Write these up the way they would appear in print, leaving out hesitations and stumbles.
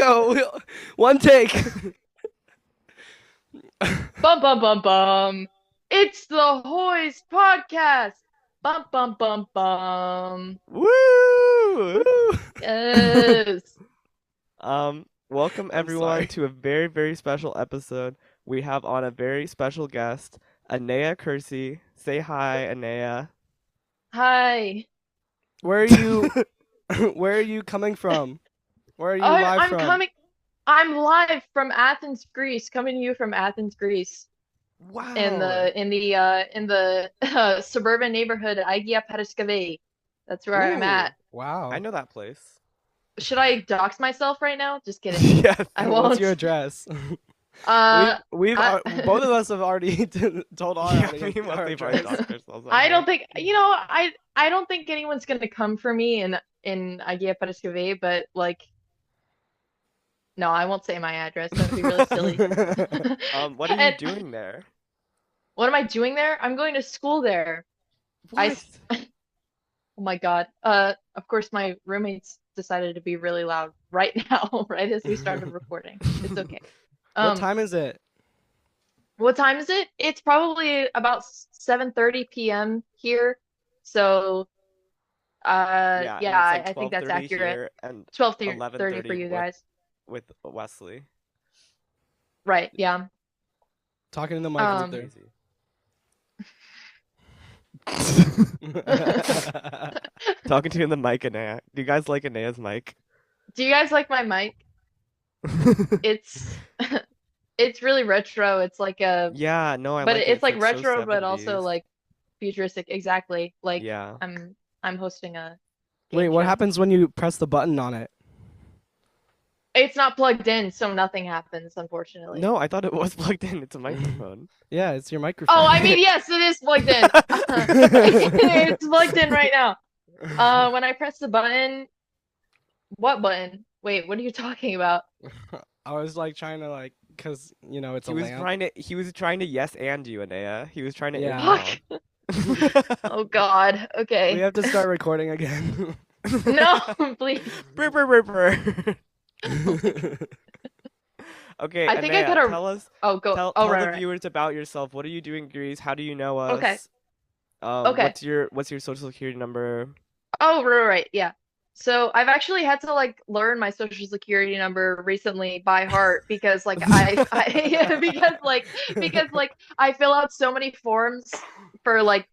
go. One take. Bum bum bum bum. It's the Hoys podcast. Bum bum bum bum. Woo! Woo. Yes. Welcome I'm everyone sorry. to a very, very special episode. We have on a very special guest, INNEA KERSEY. Say hi, INNEA. Hi. Where are you? Where are you coming from? Where are you I, live I'm from? coming. I'm live from Athens, Greece. Coming to you from Athens, Greece. In Wow. the suburban neighborhood Agia Periskeve. That's where I'm Ooh, at. I Wow. know that place. Should I dox myself right now? Just kidding. Yes. I What's your won't. address? Uh, I, Both of us have already told our Yeah, audience We our mostly already address. doxed ourselves on I here. don't think I don't think anyone's gonna come for me in Agia Periskeve, but like no, I won't say my address. That would be really silly. What are you And doing there? what am I doing there? I'm going to school there. I What? s- oh my God. Of course my roommates decided to be really loud right now, right as we started recording. It's okay. What Um, time is it? what time is it? It's probably about 7:30 p.m. here. So, Yeah, yeah, and it's like I think that's 12:30 accurate. here and 12:30 for 11:30 you with guys. Wesley. Right, yeah. Talking in the mic, That's Um, Luther. crazy. Talking to you in the mic, Anea. Do you guys like Anea's mic? do you guys like my mic? It's it's really retro. It's like a Yeah, no, I but like it. it's It's like like so retro but also 70s. like futuristic. Exactly. Like Yeah. I'm hosting a Wait, game what show. happens when you press the button on it? It's not plugged in, so nothing happens, unfortunately. No, I thought it was plugged in. It's a microphone. Yeah, it's your Oh, microphone. I mean, yes, it is plugged in. It's plugged in right now. When I press the button, what button? Wait, what are you talking about? I was like trying to cause it's a lamp. He was trying to yes and you, Anea. He was trying to Yeah. Fuck. eggnog. Oh God. We Okay. have to start recording again. No, please. Brr, brr, brr, brr. Okay, I think I Anea, gotta. tell us, Oh, go. tell Oh, tell right, the right. viewers about yourself. What are you doing in Greece? How do you know Okay. us? Okay. What's your social security number? Oh, right, right, right. Yeah. So I've actually had to like learn my social security number recently by heart because like I because I fill out so many forms for like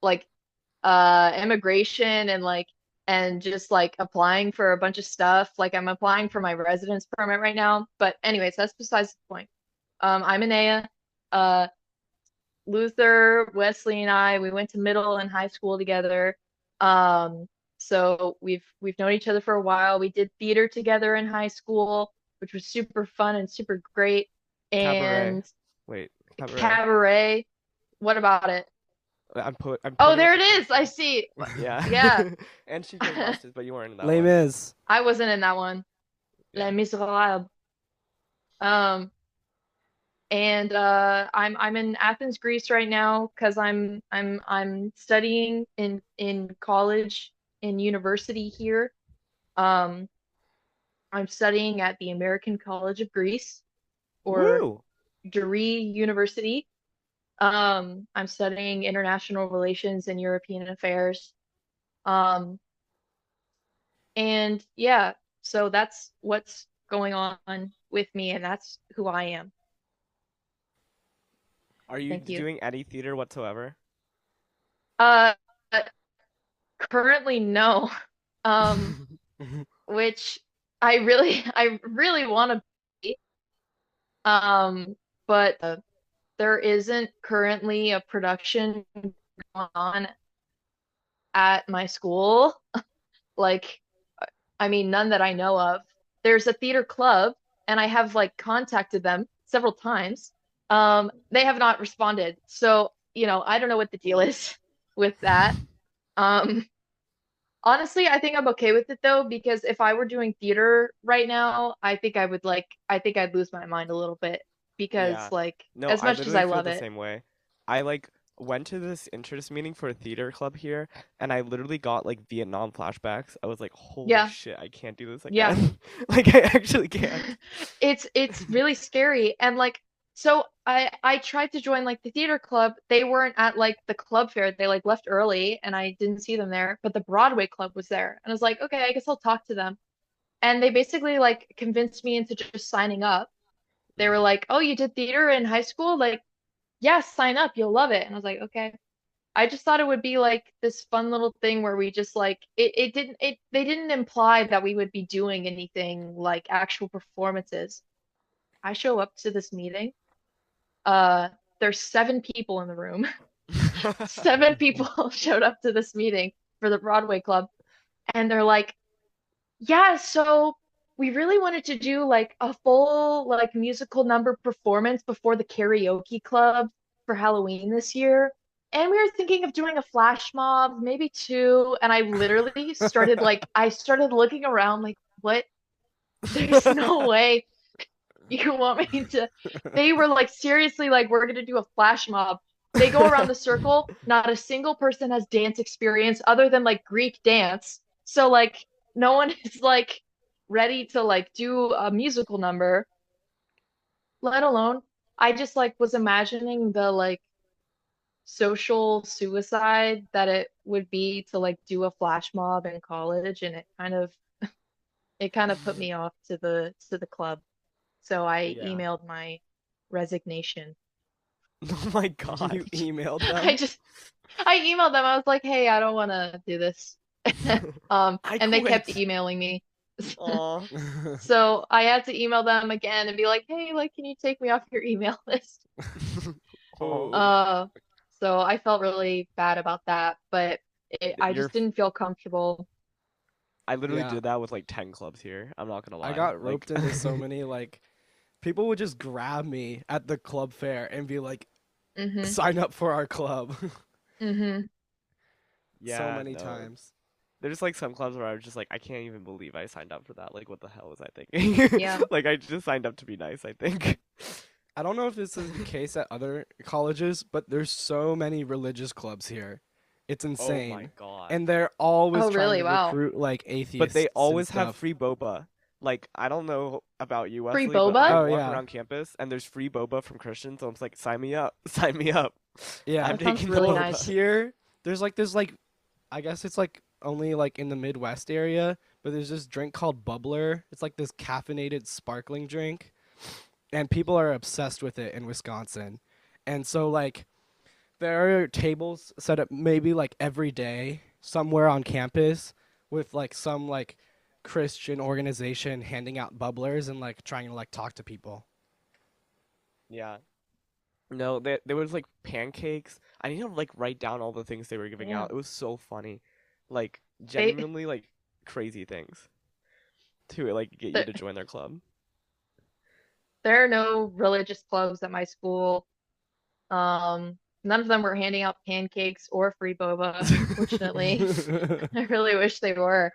like immigration and and just like applying for a bunch of stuff. Like I'm applying for my residence permit right now. But anyways, that's besides the point. I'm Inea. Uh, Luther, Wesley, and we went to middle and high school together. Um, so we've known each other for a while. We did theater together in high school, which was super fun and super great. Cabaret. And Wait, cabaret. cabaret, what about it? I'm Oh, pointing at there the it is. I cursor. see. Yeah. Yeah. And she did Masters, but you weren't in that Les one. Mis. I wasn't in that one. Yeah. Les Miserables. Um, and I'm in Athens, Greece right now because I'm studying in college in university here. Um, I'm studying at the American College of Greece or Woo! Dori University. I'm studying international relations and European affairs. Um, and yeah, so that's what's going on with me, and that's who I am. Are you Thank you. doing any theater whatsoever? Uh, currently no. Um, which I really want to be. Um, but there isn't currently a production going on at my school. Like, I mean, none that I know of. There's a theater club, and I have like contacted them several times. They have not responded. So, I don't know what the deal is with that. Um, Honestly, I think I'm okay with it though, because if I were doing theater right now, I think I'd lose my mind a little bit because Yeah. like No, as I much as I literally feel love the it. same way. I like went to this interest meeting for a theater club here, and I literally got like Vietnam flashbacks. I was like, holy Yeah, shit, I can't do this yeah. again. Like I actually can't. It's really scary. And like, so I tried to join like the theater club. They weren't at like the club fair. They like left early and I didn't see them there, but the Broadway club was there. And I was like, okay, I guess I'll talk to them. And they basically like convinced me into just signing up. They were Mhm. like, "Oh, you did theater in high school? Like, yes, sign up. You'll love it." And I was like, "Okay." I just thought it would be like this fun little thing where we just like it didn't it they didn't imply that we would be doing anything like actual performances. I show up to this meeting. Uh, there's 7 people in the room. 7 people showed up to this meeting for the Broadway Club, and they're like, "Yeah, so we really wanted to do like a full like musical number performance before the karaoke club for Halloween this year. And we were thinking of doing a flash mob, maybe two." And I literally started like I started looking around like, what? There's no way you want me to. They were like, seriously, like, we're gonna do a flash mob. They go around the circle. Not a single person has dance experience other than like Greek dance. So like no one is like ready to like do a musical number, let alone I just like was imagining the like social suicide that it would be to like do a flash mob in college, and it kind of put me off to the club. So I Yeah. emailed my resignation. Oh my God. You emailed I them? just I emailed them. I was like, "Hey, I don't want to do this." I And they kept quit. emailing me. Aw. So I had to email them again and be like, "Hey, like, can you take me off your email list?" Aw. Oh, Uh, so I felt really bad about that, but I You're just didn't feel comfortable. I literally yeah. did that with like 10 clubs here. I'm not gonna I lie. got Like roped into so many like people would just grab me at the club fair and be like, Mm-hmm. "Sign up for our club." Mm-hmm. So yeah, many no. times. There's like some clubs where I was just like, I can't even believe I signed up for that. Like, what the hell was I thinking? Yeah. Like, I just signed up to be nice, I think. I don't know if this is the case at other colleges, but there's so many religious clubs here. It's Oh my insane. God. And they're always Oh, trying really? to Wow. recruit like But they atheists and always have stuff. free boba. Like, I don't know about you, Free Wesley, but I boba? Oh walk yeah. around campus and there's free boba from Christians. So I'm just like, sign me up. Sign me up. Yeah. I'm That sounds taking the really Well, boba. nice. here there's like this like I guess it's like only like in the Midwest area, but there's this drink called Bubbler. It's like this caffeinated sparkling drink, and people are obsessed with it in Wisconsin. And so like there are tables set up maybe like every day somewhere on campus with like some like Christian organization handing out bubblers and like trying to like talk to people. Yeah. No, there was like pancakes. I need to like write down all the things they were giving out. Damn. It was so funny. Like They genuinely like crazy things to like get you th to join their club. there are no religious clubs at my school. None of them were handing out pancakes or free boba, unfortunately. I really wish they were.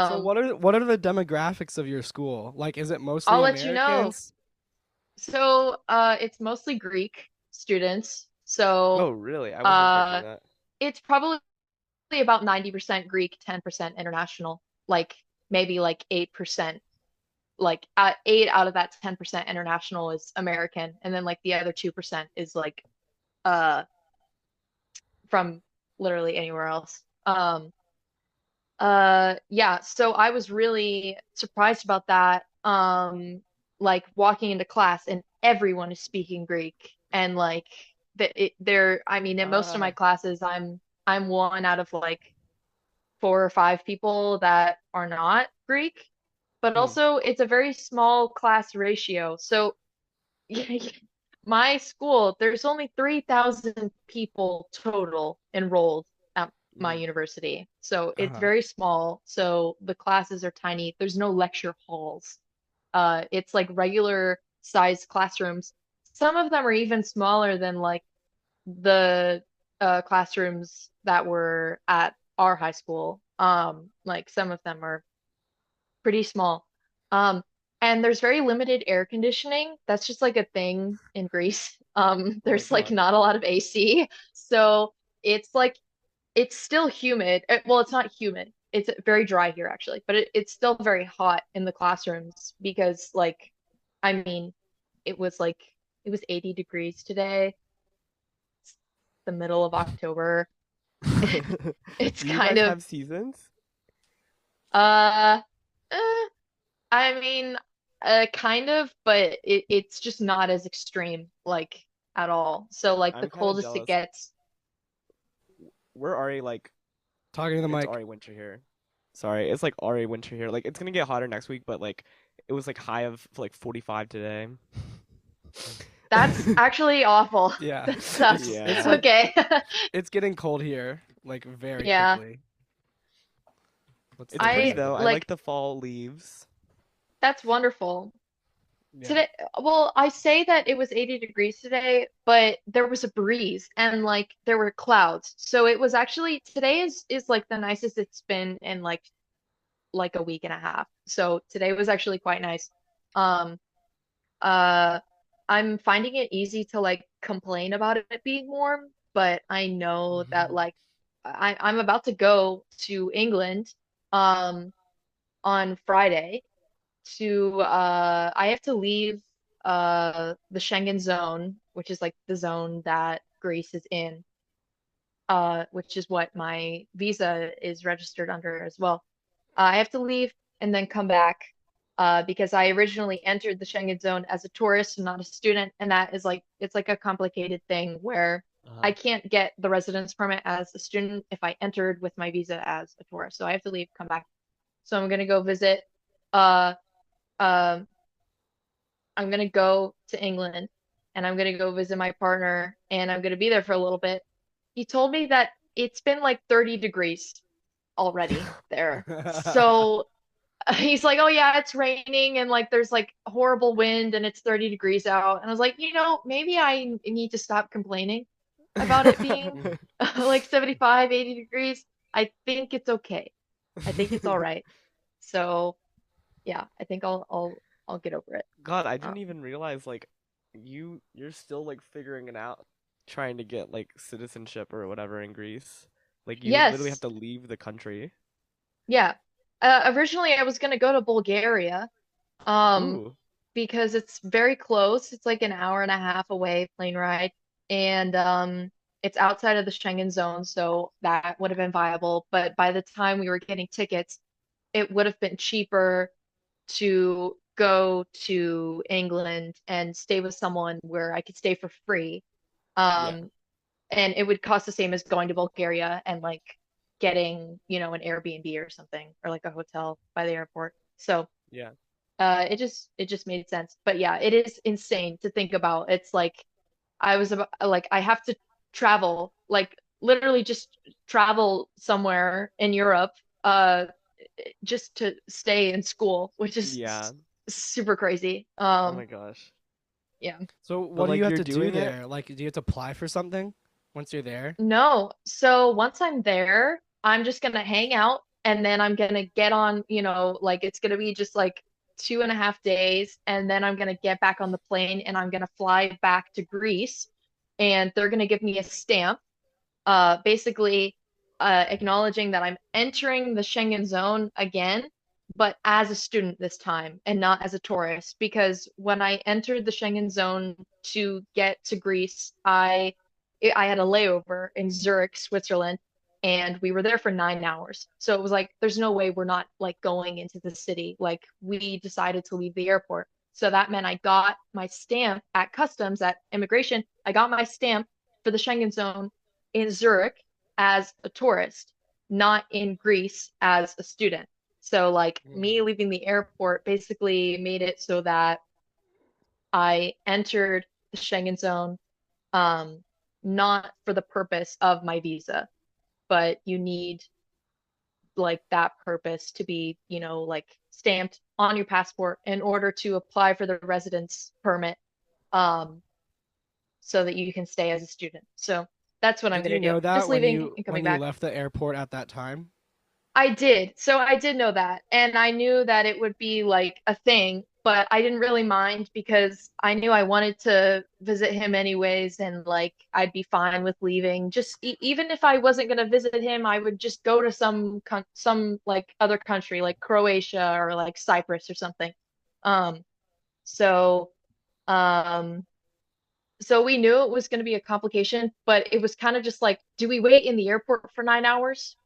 So Um, what are the demographics of your school? Like is it I'll mostly let you know. Americans? So, it's mostly Greek students. Oh, So, really? I wasn't expecting uh, that. it's probably about 90% Greek, 10% international, like maybe like 8%. Like 8 out of that 10% international is American, and then like the other 2% is like uh from literally anywhere else. Yeah, so I was really surprised about that. Like walking into class and everyone is speaking Greek, and like I mean, in most of my Ah. classes I'm one out of like 4 or 5 people that are not Greek, but Hmm. also it's a very small class ratio. So my school, there's only 3,000 people total enrolled at my Mm. university. So it's Uh-huh. very small. So the classes are tiny. There's no lecture halls. It's like regular sized classrooms. Some of them are even smaller than like the classrooms that were at our high school. Like some of them are pretty small. Um, and there's very limited air conditioning. That's just like a thing in Greece. Oh my There's like God. not a lot of AC. So it's like it's still humid. Well, it's not humid. It's very dry here actually, but it's still very hot in the classrooms because like I mean, it was like it was 80 degrees today, the middle of October. It's Do you kind guys of have seasons? uh, eh, I mean, kind of, but it's just not as extreme like at all. So like the I'm kind of coldest it jealous. gets. We're already like Talking to the it's mic. already winter here. Sorry, it's like already winter here. Like it's gonna get hotter next week, but like it was like high of like 45 today. That's actually awful. Yeah. That sucks. It's Yeah. like Okay. it's getting cold here, like very Yeah. quickly. Let's It's stay pretty I inside though. though. I like like the fall leaves. that's wonderful. Yeah. Today, well, I say that it was 80 degrees today, but there was a breeze and like there were clouds. So it was actually today is like the nicest it's been in like a week and a half. So today was actually quite nice. Um uh I'm finding it easy to like complain about it being warm, but I know that like I'm about to go to England um on Friday to I have to leave the Schengen zone, which is like the zone that Greece is in, which is what my visa is registered under as well. I have to leave and then come back because I originally entered the Schengen zone as a tourist and not a student, and that is like it's like a complicated thing where I Uh-huh. can't get the residence permit as a student if I entered with my visa as a tourist. So I have to leave, come back. So I'm gonna go visit uh um I'm gonna go to England and I'm gonna go visit my partner and I'm gonna be there for a little bit. He told me that it's been like 30 degrees already there. So he's like, "Oh yeah, it's raining and like there's like horrible wind and it's 30 degrees out." And I was like, maybe I need to stop complaining about it being like 75, 80 degrees. I think it's okay. I think it's all right. So, yeah, I think I'll get over it. God, I Um, didn't even realize like you're still like figuring it out, trying to get like citizenship or whatever in Greece. Like you literally have yes. to leave the country. Yeah. Originally, I was going to go to Bulgaria, um, Ooh. because it's very close. It's like an hour and a half away plane ride, and it's outside of the Schengen zone, so that would have been viable. But by the time we were getting tickets, it would have been cheaper to go to England and stay with someone where I could stay for free. Yeah. Um, and it would cost the same as going to Bulgaria and like getting, an Airbnb or something or like a hotel by the airport. So Yeah. it just made sense. But yeah, it is insane to think about. It's like I was about like I have to travel, like literally just travel somewhere in Europe, just to stay in school, which is Yeah. super crazy. Oh my gosh. Yeah. So But what do you like have you're to do doing it? there? Like, do you have to apply for something once you're there? No. So once I'm there, I'm just gonna hang out and then I'm gonna get on, like it's gonna be just like 2.5 days, and then I'm gonna get back on the plane and I'm gonna fly back to Greece and they're gonna give me a stamp, basically acknowledging that I'm entering the Schengen zone again, but as a student this time and not as a tourist. Because when I entered the Schengen zone to get to Greece, I had a layover in Zurich, Switzerland, and we were there for 9 hours. So it was like, there's no way we're not like going into the city. Like we decided to leave the airport. So that meant I got my stamp at customs, at immigration. I got my stamp for the Schengen zone in Zurich as a tourist, not in Greece as a student. So like me Mm. leaving the airport basically made it so that I entered the Schengen zone, um, not for the purpose of my visa, but you need like that purpose to be, like stamped on your passport in order to apply for the residence permit, um, so that you can stay as a student. So that's what I'm Did gonna you do. know Just that when leaving you and coming when you back. left the airport at that time? I did. So I did know that. And I knew that it would be like a thing. but I didn't really mind because I knew I wanted to visit him anyways, and like I'd be fine with leaving. Just even if I wasn't gonna visit him, I would just go to some like other country, like Croatia or like Cyprus or something. Um, so um, so we knew it was gonna be a complication, but it was kind of just like, do we wait in the airport for 9 hours?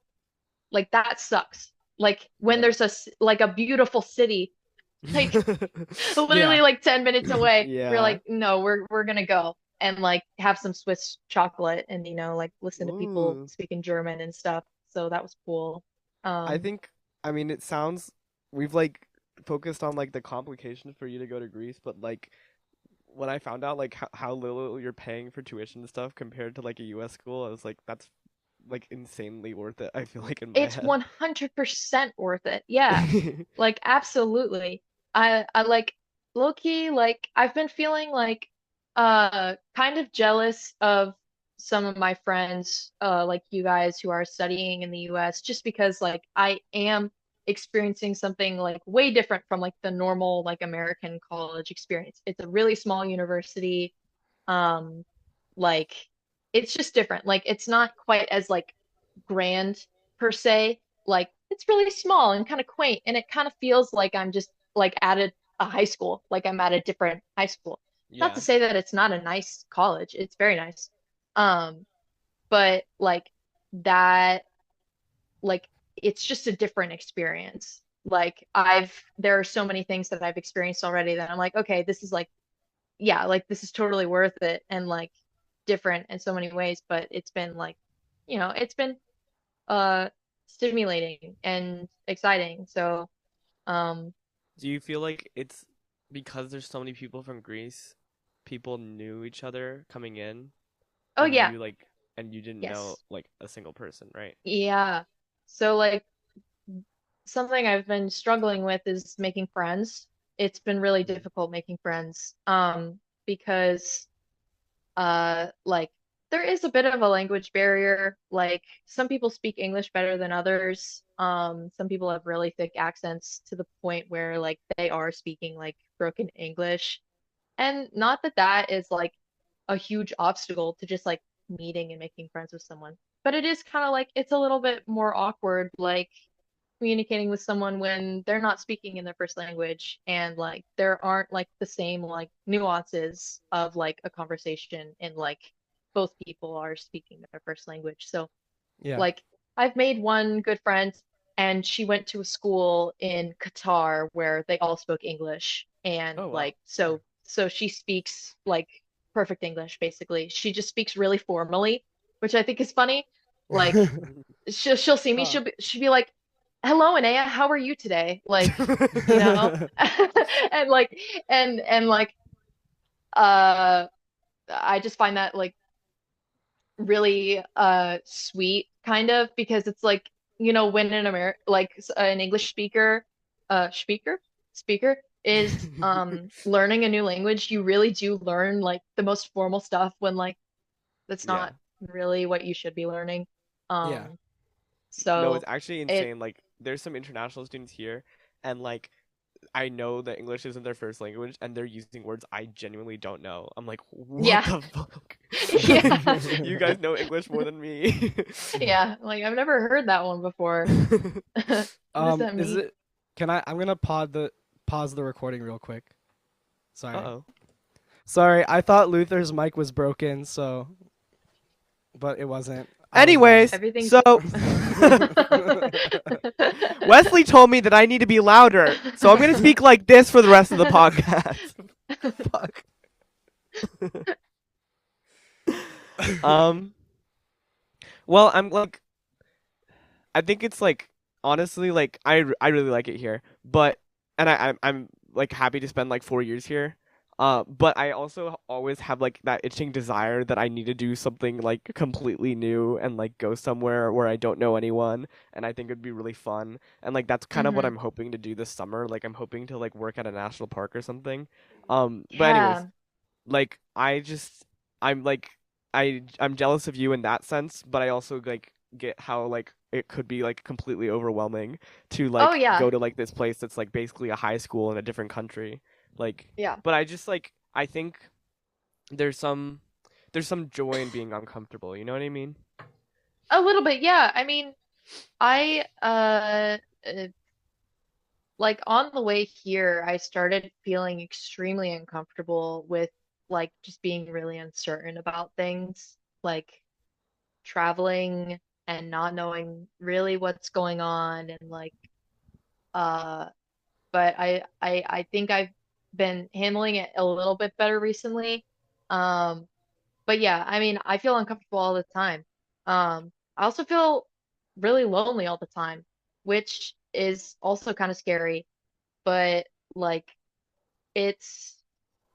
Like that sucks. Like when Yeah. there's like a beautiful city, like Yeah. literally like 10 minutes away. We're Yeah. like, no, we're gonna go and like have some Swiss chocolate and like listen to people Ooh. speaking German and stuff. So that was cool. I Um, think, I mean, it sounds we've like focused on like the complications for you to go to Greece, but like when I found out like how little you're paying for tuition and stuff compared to like a US school, I was like, that's like insanely worth it. I feel like in my it's head. 100% worth it. Yeah, like absolutely. I like low key like I've been feeling like kind of jealous of some of my friends like you guys who are studying in the US just because like I am experiencing something like way different from like the normal like American college experience. It's a really small university. Um like it's just different. Like it's not quite as like grand per se. Like it's really small and kind of quaint, and it kind of feels like I'm just like at a high school, like I'm at a different high school. Not to Yeah. say that it's not a nice college, it's very nice. Um, but like that, like it's just a different experience. Like there are so many things that I've experienced already that I'm like, okay, this is like, yeah, like this is totally worth it and like different in so many ways, but it's been like, it's been uh stimulating and exciting. So, um, Do you feel like it's because there's so many people from Greece, people knew each other coming in, oh and yeah, you didn't know yes. like a single person, right? Yeah. So like something I've been struggling with is making friends. It's been really Mm. difficult making friends because like there is a bit of a language barrier. Like some people speak English better than others. Some people have really thick accents to the point where like they are speaking like broken English. And not that that is like a huge obstacle to just like meeting and making friends with someone. But it is kind of like it's a little bit more awkward, like communicating with someone when they're not speaking in their first language and like there aren't like the same like nuances of like a conversation and like both people are speaking their first language. So Yeah. like I've made one good friend and she went to a school in Qatar where they all spoke English and Oh wow. like so she speaks like perfect English basically. She just speaks really formally, which I think is funny. Like she'll see me, Huh. she'll be like, "Hello, Inea, how are you today?" Like, you know, and like and like uh I just find that like really sweet kind of because it's like when an English speaker is learning a new language, you really do learn like the most formal stuff when like that's Yeah. not really what you should be learning. Yeah. um No, it's so actually it insane. Like, there's some international students here, and like, I know that English isn't their first language, and they're using words I genuinely don't know. I'm like, what yeah the fuck? Like, yeah you guys know English more than me. yeah, like I've never heard that one before. What does that Is mean? it? I'm gonna pause the recording real quick. Sorry. Uh-oh. Sorry, I thought Luther's mic was broken, but it wasn't. I was wrong. Anyways, Everything's so Wesley told me that I need to be louder, so I'm gonna speak like this for the rest of the podcast. Fuck. Um. Well, I'm like, I think it's like honestly like I really like it here, but and I'm like happy to spend like 4 years here. But I also always have like that itching desire that I need to do something like completely new and like go somewhere where I don't know anyone, and I think it'd be really fun. And like that's kind of what hmm I'm hoping to do this summer. Like I'm hoping to like work at a national park or something. But anyways, yeah. like I'm like I'm jealous of you in that sense, but I also like get how like it could be like completely overwhelming to Oh like yeah. go to like this place that's like basically a high school in a different country. Like, Yeah. but I just like I think there's some there's some joy in being uncomfortable. You know what I mean? A little bit, yeah. I mean, I like on the way here, I started feeling extremely uncomfortable with like just being really uncertain about things, like traveling and not knowing really what's going on and like uh but I think I've been handling it a little bit better recently. Um but yeah, I mean, I feel uncomfortable all the time. I also feel really lonely all the time, which is also kind of scary, but like it's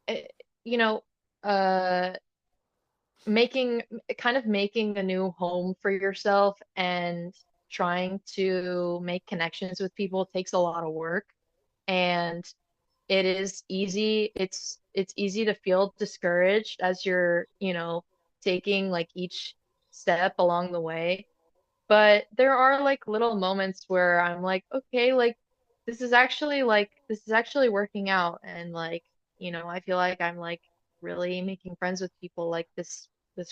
eh, you know, uh making kind of making a new home for yourself and trying to make connections with people takes a lot of work. And it is easy it's easy to feel discouraged as you're, taking like each step along the way. But there are like little moments where I'm like, okay, like this is actually working out. And like, I feel like I'm like really making friends with people, like this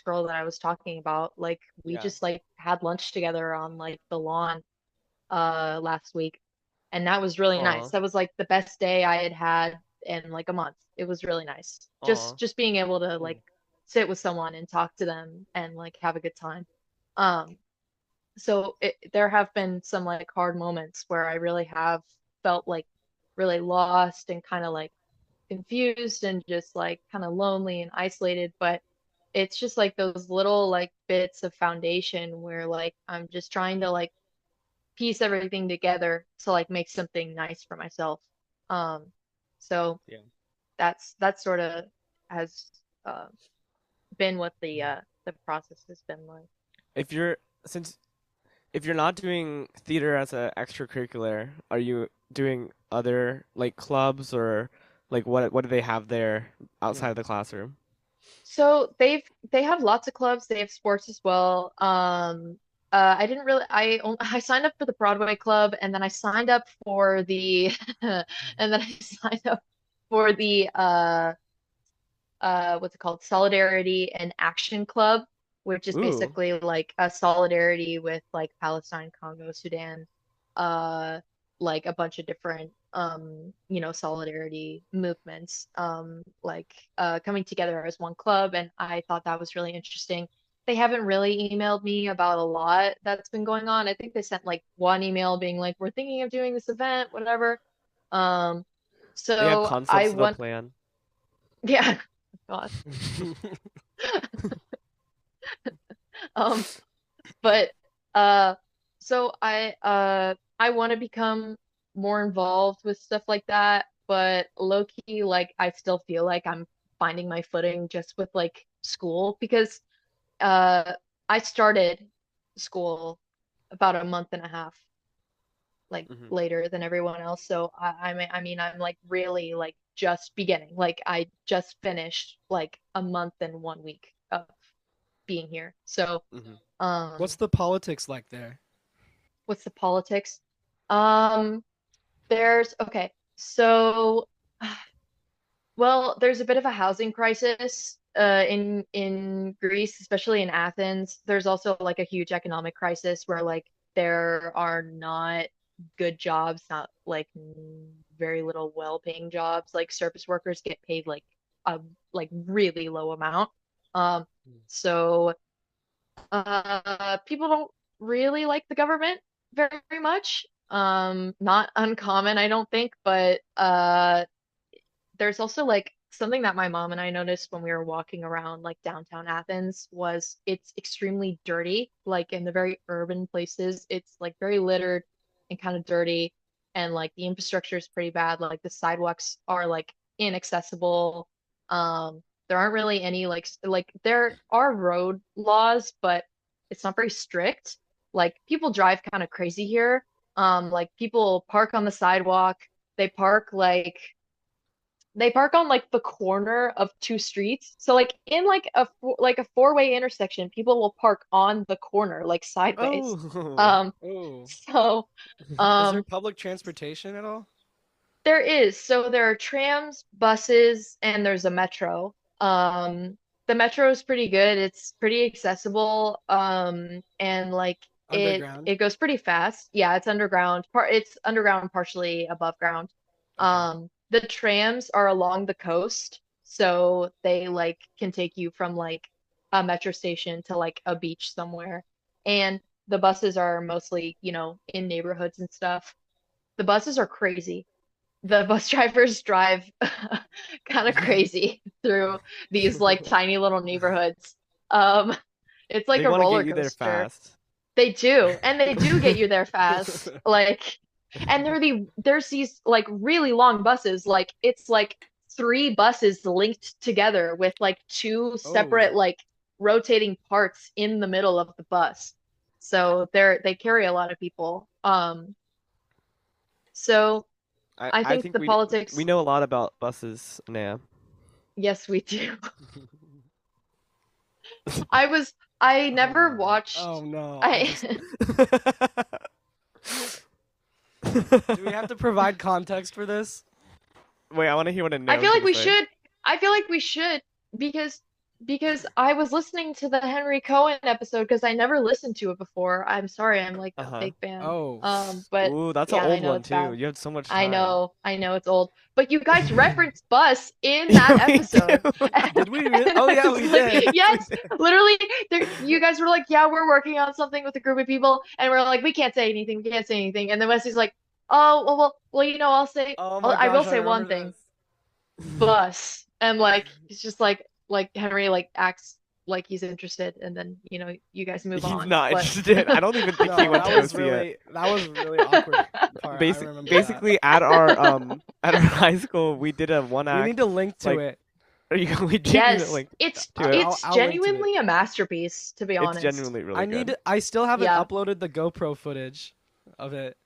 girl that I was talking about. Like we Yeah. just like had lunch together on like the lawn last week. And that was really nice. Aw, That was like the best day I had had in like a month. It was really nice. aw. Just being able to like Cool. sit with someone and talk to them and like have a good time. Um, so there have been some like hard moments where I really have felt like really lost and kind of like confused and just like kind of lonely and isolated. But it's just like those little like bits of foundation where like I'm just trying to like piece everything together to like make something nice for myself. Um, so Yeah. that's sort of has uh, been what the process has been like. If you're since if you're not doing theater as a extracurricular, are you doing other like clubs or like what do they have there Yeah. outside of the classroom? So they have lots of clubs. They have sports as well. I didn't really I signed up for the Broadway club and then I signed up for the and then I signed up for the what's it called? Solidarity and Action Club, which is Ooh. basically like a solidarity with like Palestine, Congo, Sudan, uh, like a bunch of different solidarity movements, like coming together as one club, and I thought that was really interesting. They haven't really emailed me about a lot that's been going on. I think they sent like one email being like, "We're thinking of doing this event, whatever." Um, They have so I concepts of a want, plan. yeah, God. Um, but uh so I want to become more involved with stuff like that, but low key like I still feel like I'm finding my footing just with like school because uh I started school about a month and a half like Hmm. later than everyone else. So I mean I'm like really like just beginning. Like I just finished like a month and 1 week of being here. So Hmm. What's um the politics like there? what's the politics? Um, there's okay. So, well, there's a bit of a housing crisis in Greece, especially in Athens. There's also like a huge economic crisis where like there are not good jobs, not like very little well-paying jobs. Like service workers get paid a like really low amount. Um, so people don't really like the government very much. Not uncommon, I don't think, but there's also like something that my mom and I noticed when we were walking around like downtown Athens was it's extremely dirty. Like in the very urban places, it's like very littered and kind of dirty, and like the infrastructure is pretty bad. Like the sidewalks are like inaccessible. There aren't really any like there are road laws, but it's not very strict. Like people drive kind of crazy here. Like people park on the sidewalk. They park like they park on like the corner of two streets. So like in like a four-way intersection, people will park on the corner like sideways. Oh. Um Oh. so Is there um public transportation at all? There is. So there are trams, buses, and there's a metro. The metro is pretty good. It's pretty accessible. And like Underground. it goes pretty fast. Yeah, it's underground. It's underground, partially above ground. Okay. The trams are along the coast, so they like can take you from like a metro station to like a beach somewhere. And the buses are mostly, in neighborhoods and stuff. The buses are crazy. The bus drivers drive kind of crazy through these like tiny little neighborhoods. Um, it's like They a want to get roller you there coaster. fast. They do, and they do get you there fast. Like, and there's these like really long buses. Like it's like three buses linked together with like two Oh, separate like rotating parts in the middle of the bus. So they carry a lot of people. So I I think think the we politics, know a lot about buses, Naya. yes, we do. I oh never no. watched, Oh no. I, Do we have to provide context for this? Wait, I want to hear what I Naya was feel like gonna we say. should, I feel like we should because, because I was listening to the Henry Cohen episode because I never listened to it before. I'm sorry, I'm like a Uh-huh. big fan. Oh. But Ooh, that's an yeah, I old know one it's too. bad. You had so much time. I know it's old. But you guys referenced Bus in that Yeah, we episode. do. Did we really? And Oh I yeah, was we like, did. yes, literally, you guys were like, yeah, we're working on something with a group of people. And we're like, we can't say anything. We can't say anything. And then Wesley's like, oh, well, Oh my I will gosh, I say one remember thing, this. Bus. And like, he's just like Henry like acts like he's interested. And then, you guys move He's on. not But interested. I don't even think he No, went to go see it. that was really awkward part. I remember that. Basically at our high school we did a one We need to act link to like it. we do need to yes, link it's to it. it's I'll link to it. genuinely a masterpiece, to be It's honest. genuinely really good. I still haven't Yeah. uploaded the GoPro footage of it.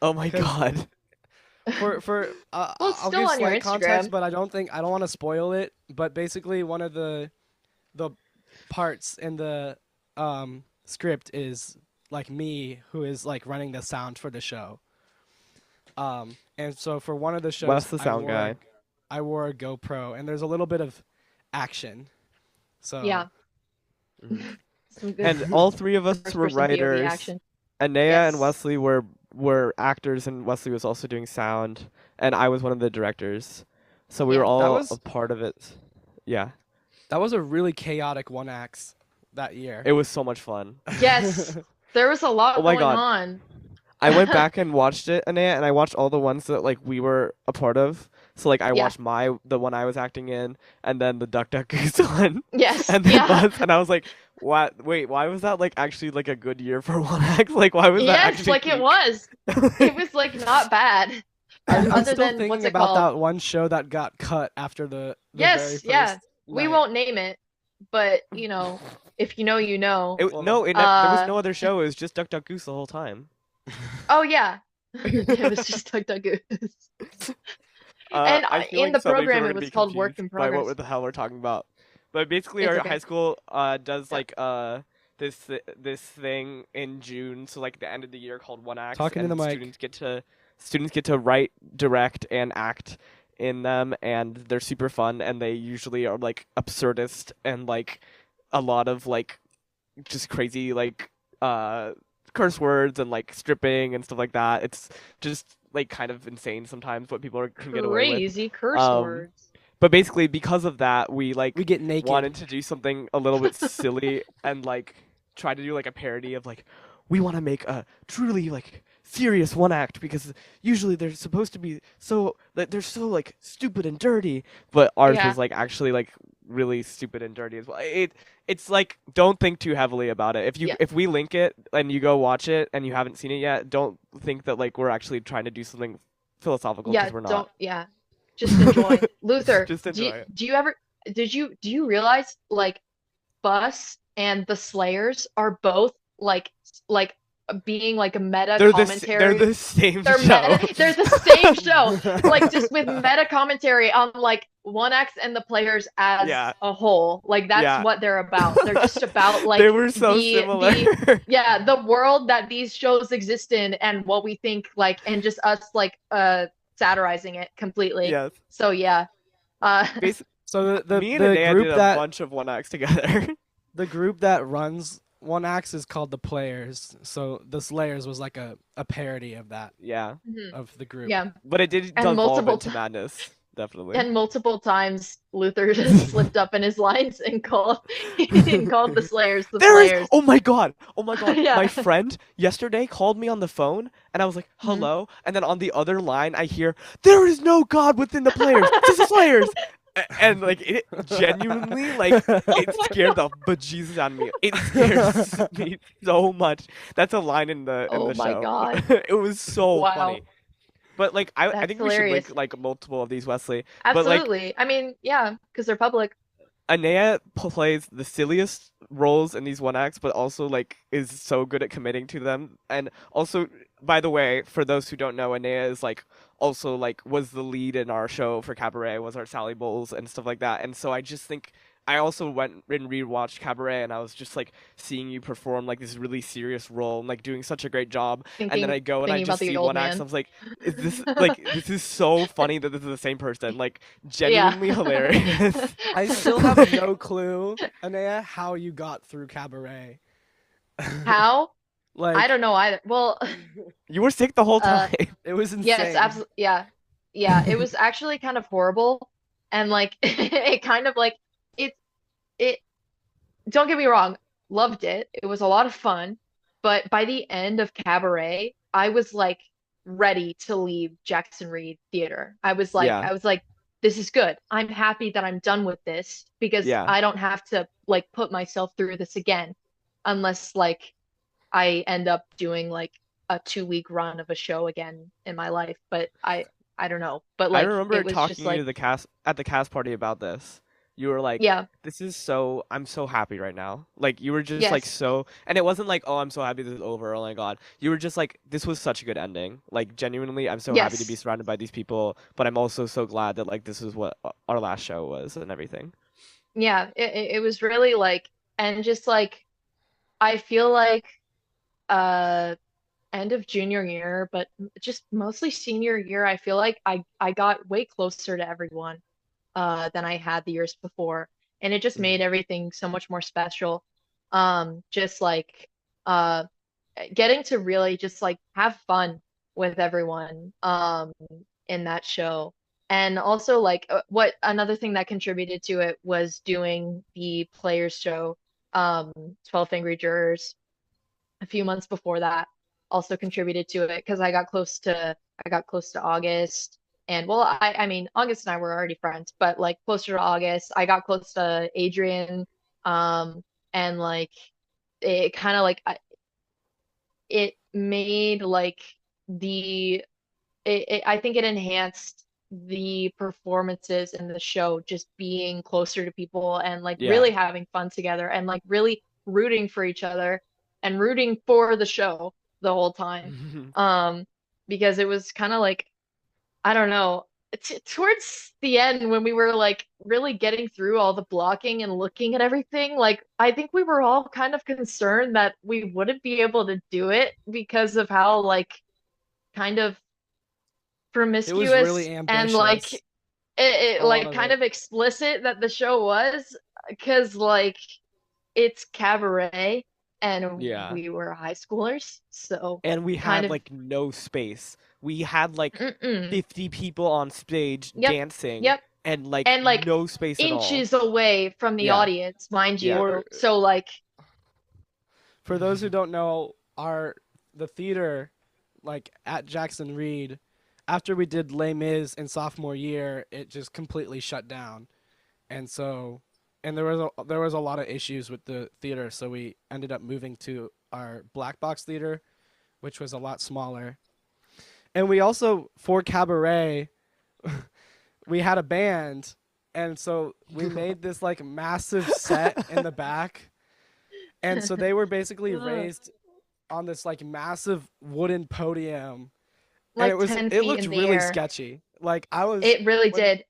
Oh my 'Cause god. Well, it's I'll still give on your slight context, Instagram. but I don't want to spoil it. But basically, one of the parts in the script is like me, who is like running the sound for the show. And so for one of the Wes shows, the sound guy. I wore a GoPro, and there's a little bit of action. So Yeah. Mhm. Some good And all three of us first were person POV writers. action. Anea and Yes. Wesley were actors, and Wesley was also doing sound, and I was one of the directors. So we were Yeah. all a part of it. Yeah, that was a really chaotic one acts that year. it was so much fun. Yes. There was a lot Oh my going god. on. I went back and watched it, Anea, and I watched all the ones that like we were a part of. So like I Yeah. watched the one I was acting in, and then the Duck Goose one, Yes. and then Yeah. Buzz, and I was like, "What? Wait, why was that like actually like a good year for one act? Like why was that Yes, actually like it peak?" was. It was like not bad. I'm Other still than thinking what's it about called? that one show that got cut after the very Yes, first yeah. We night. won't name it, but if you know, you know. Well, No, there was no Uh, other show. It was just Duck Goose the whole time. oh yeah. It was just Duck Goose. And I feel in like the so many people program, are it gonna was be called Work confused in by Progress. what the hell we're talking about. But basically, It's our okay. high school does Yeah. like this thing in June, so like the end of the year called One Acts, Talking to and the mic. students get to write, direct, and act in them, and they're super fun, and they usually are like absurdist and like a lot of like just crazy like curse words and like stripping and stuff like that. It's just like kind of insane sometimes what people can get away with. Crazy curse Um, words. but basically because of that, we like We get naked. wanted to do something a little bit silly and like try to do like a parody of like we want to make a truly like serious one act because usually they're supposed to be so like they're so like stupid and dirty, but ours Yeah. was like actually like really stupid and dirty as well. It's like don't think too heavily about it. Yeah. If we link it and you go watch it and you haven't seen it yet, don't think that like we're actually trying to do something philosophical because Yeah, we're not. don't, yeah. Just enjoy. Luther, Just enjoy it. do you ever, do you realize like Bus and the Slayers are both like being like a meta They're commentary. the same They're show. they're the same show, like just with meta commentary on like One X and the players as Yeah. a whole. Like that's Yeah. what they're about. They're just about like they were so the similar. the world that these shows exist in and what we think like and just us like satirizing it completely. Yes. So yeah. Uh, Bas So Me and the Anea did group a that bunch of one acts together. the group that runs One Axe is called the Players. So the Slayers was like a parody of that Yeah. mhm, of the group. yeah, But it did and devolve into madness, definitely. multiple times Luther just slipped up in his lines and called and called the Slayers the There is, Slayers. oh my God, oh my God. My Yeah. friend yesterday called me on the phone and I was like, Mhm. hello. And then on the other line, I hear, there is no God within the players. It's the Slayers. And like, it genuinely, like, Oh it my scared God. the bejesus out of me. It scares me so much. That's a line in Oh the my show. God. It was so funny. Wow. But like, I That's think we should link hilarious. like multiple of these, Wesley. But like, Absolutely. I mean, yeah, because they're public. Anea plays the silliest roles in these one acts, but also like is so good at committing to them. And also, by the way, for those who don't know, Anea is like also like was the lead in our show for Cabaret, was our Sally Bowles and stuff like that. And so I just think I also went and rewatched Cabaret, and I was just like seeing you perform like this really serious role and like doing such a great job. And then Thinking I go and I thinking about just the see old one act, man. and I was like, is this like this is so funny that this is the same person? Like Yeah. genuinely hilarious. I still have no clue, Anea, how you got through Cabaret. How? I Like don't know either. Well, You were sick the whole uh, time. it was yes, insane. absolutely. Yeah. Yeah, it was actually kind of horrible. And like it kind of like it it don't get me wrong, loved it. It was a lot of fun. But by the end of Cabaret, I was like ready to leave Jackson Reed Theater. Yeah, I was like, this is good. I'm happy that I'm done with this because yeah. I don't have to like put myself through this again unless like I end up doing like a 2 week run of a show again in my life. But I don't know. But I like remember it was just talking to like, the cast at the cast party about this. You were like, yeah, "This is so. I'm so happy right now." Like you were just like yes, so, and it wasn't like, "Oh, I'm so happy this is over." Oh my God, you were just like, "This was such a good ending." Like genuinely, I'm so happy to be yes. surrounded by these people, but I'm also so glad that like this is what our last show was and everything. Yeah, it was really like, and just like I feel like uh end of junior year, but just mostly senior year, I feel like I got way closer to everyone than I had the years before. And it just Mhm. made everything so much more special. Just like uh getting to really just like have fun with everyone in that show. And also like what another thing that contributed to it was doing the players show 12 Angry Jurors a few months before that also contributed to it because I got close to August. And well, I mean August and I were already friends, but like closer to August, I got close to Adrian and like it kind of like it made like the I think it enhanced the performances in the show just being closer to people and like Yeah. really having fun together and like really rooting for each other and rooting for the show the whole time. Um, because it was kind of like I don't know. Towards the end, when we were like really getting through all the blocking and looking at everything, like I think we were all kind of concerned that we wouldn't be able to do it because of how like kind of It was promiscuous really and like ambitious. it A lot like of kind it. of explicit that the show was because like it's cabaret and Yeah. we were high schoolers, so And we kind had of like no space. We had like mm-mm. 50 people on stage Yep, dancing yep. and like And like no space at all. inches away from the Yeah. audience, mind Yeah. you. For So like, for those who don't know, our the theater, like at Jackson Reed, after we did Les Mis in sophomore year, it just completely shut down, and so, and there was a lot of issues with the theater, so we ended up moving to our black box theater, which was a lot smaller, and we also for cabaret, we had a band, and so we made this like massive set in the back, and so they were basically ugh, raised on this like massive wooden podium, and like 10 it feet looked in the really air. sketchy. Like I was It really when did.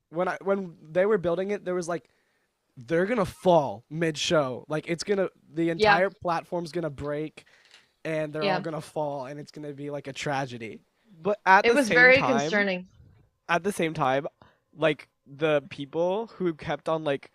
when they were building it, there was like they're gonna fall mid show. Like it's gonna the Yeah, entire platform's gonna break and they're all yeah. gonna fall and it's gonna be like a tragedy. But at It the was same very time, concerning. like the people who kept on like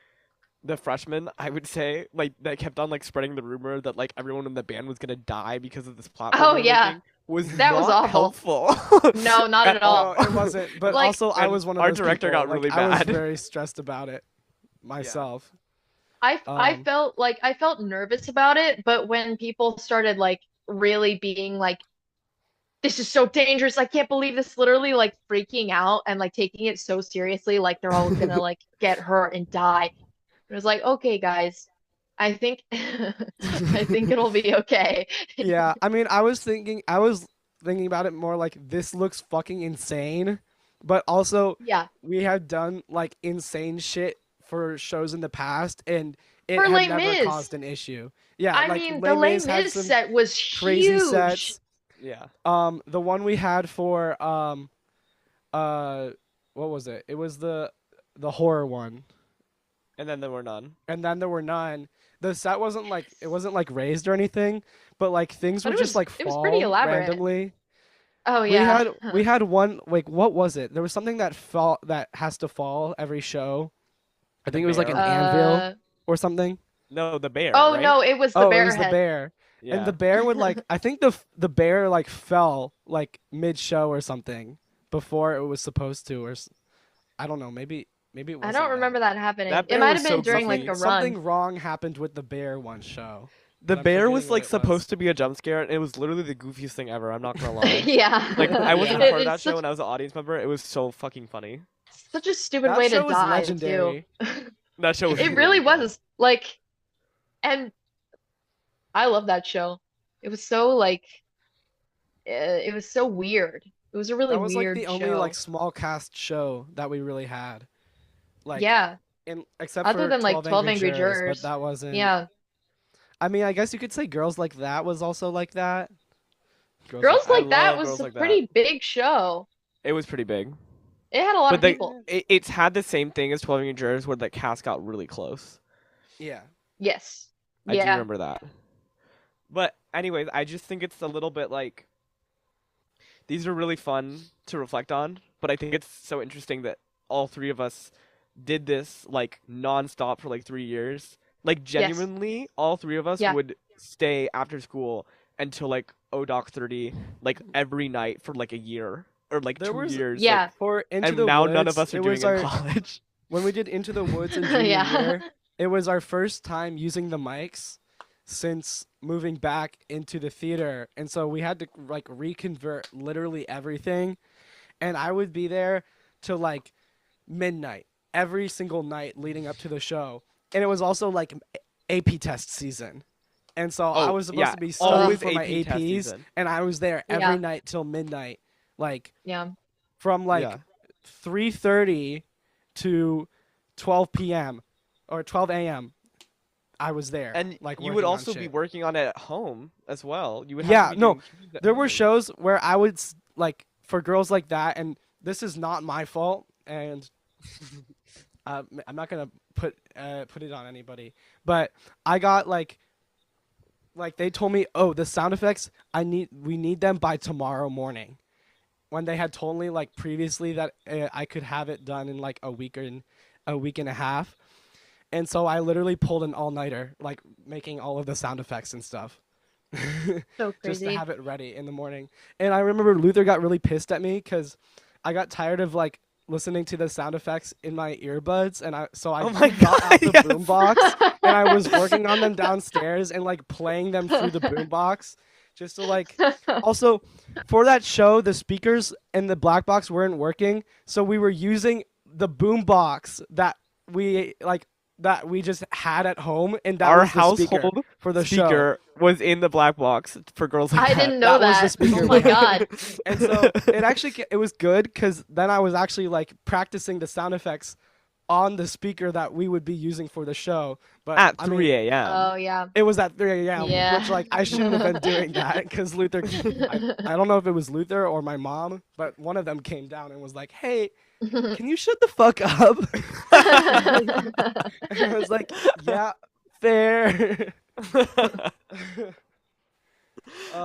the freshmen, I would say, like that kept on like spreading the rumor that like everyone in the band was gonna die because of this platform Oh they were yeah, making was that was not awful. helpful No, not at at No, all. it all. wasn't. But Like, also, I And was one of our those director people. got Like, really I was mad. very stressed about it Yeah. myself. I Um, felt like I felt nervous about it, but when people started like really being like, this is so dangerous, I can't believe this, literally like freaking out and like taking it so seriously, like they're all gonna like get hurt and die. It was like, okay, guys, I think I think it'll be okay. yeah, I mean, I was thinking about it more like this looks fucking insane, but also Yeah, we have done like insane shit for shows in the past, and it for had Les never Mis. caused an issue. Yeah, I like mean, the Les Les Mis had Mis some set was crazy huge. sets. Yeah. The one we had for uh what was it? It was the horror one. And then there were none. And then there were none. The set wasn't like it wasn't like raised or anything, but like things But would just like it was pretty fall elaborate. randomly. Oh We yeah. had we had one like what was it? There was something that fall that has to fall every show. I The think it was like an bear? anvil Uh or something. No, the bear, oh right? no, it was the Oh, it bear was the head. bear. And the Yeah. bear would like I think the bear like fell like mid show or something before it was supposed to I don't know, maybe it I wasn't don't that. remember that happening. That It bear might was have been so during like goofy. a run. Something wrong happened with the bear one show. The But I'm bear forgetting was what like it was. supposed to be a jump scare, and it was literally the goofiest thing ever. I'm not gonna lie. Yeah. Like I wasn't a Yeah. part of that It's show, and I was an audience member. It was so fucking funny. such a stupid That way to show is die too. legendary. That show was It really really good. was. Like, and I love that show. It was so like it was so weird. It was a really That was like weird the only like show. small cast show that we really had. Like Yeah, in except other for than like 12 12 Angry Angry Jurors, but Jurors. that wasn't Yeah. I mean, I guess you could say Girls Like That was also like that. Girls Like Girls I That. Like That love was girls a like that. pretty big show. It was pretty big, It had a lot but of people. it's had the same thing as 12 Angry Jurors, where the cast got really close. Yeah. Yes. I do Yeah. remember that. But anyways, I just think it's a little bit like these are really fun to reflect on, but I think it's so interesting that all three of us did this like nonstop for like 3 years. Like Yes. genuinely, all three of us Yeah. would stay after school until like ODoc 30, like every night for like a year or like There two was years. Yeah. for Into And the now Woods. none of us are it doing was it in our college. when we did Into the Woods in junior Yeah. year. It was our first time using the mics since moving back into the theater, and so we had to like reconvert literally everything. And I would be there till like midnight every single night leading up to the show. And it was also like AP test season. And so I Oh, was supposed yeah, to be studying always for my AP test APs, season. and I was there Yeah. every night till midnight, like Yeah. from like Yeah. 3:30 to 12 p.m. or 12 a.m. I was there, And like you would working on also be shit. working on it at home as well. You would Yeah, have to be no, doing cues at There were home. shows where I would like for Girls Like That, and this is not my fault, and I'm not gonna put it on anybody, but I got like they told me, oh, the sound effects we need them by tomorrow morning, when they had told me like previously that I could have it done in like a week and a half, and so I literally pulled an all-nighter, like making all of the sound effects and stuff. So Just to crazy. have it ready in the morning. And I remember Luther got really pissed at me because I got tired of like listening to the sound effects in my earbuds, and I Oh my got out God, the yes. boombox and I was working on them downstairs and like playing them through the boombox, just to like. Also, for that show, the speakers and the black box weren't working, so we were using the boombox that we just had at home, and that Our was the speaker household for the show. speaker was in the black box for Girls Like I That. didn't know That was the that. speaker Oh my we had. god. And so it was good because then I was actually like practicing the sound effects on the speaker that we would be using for the show. But At I mean, 3 a.m. Oh yeah. it was at 3 a.m., Yeah. which like I shouldn't have been doing that because Luther. I don't know if it was Luther or my mom, but one of them came down and was like, "Hey, can you shut the fuck up?" And I was like, "Yeah, fair."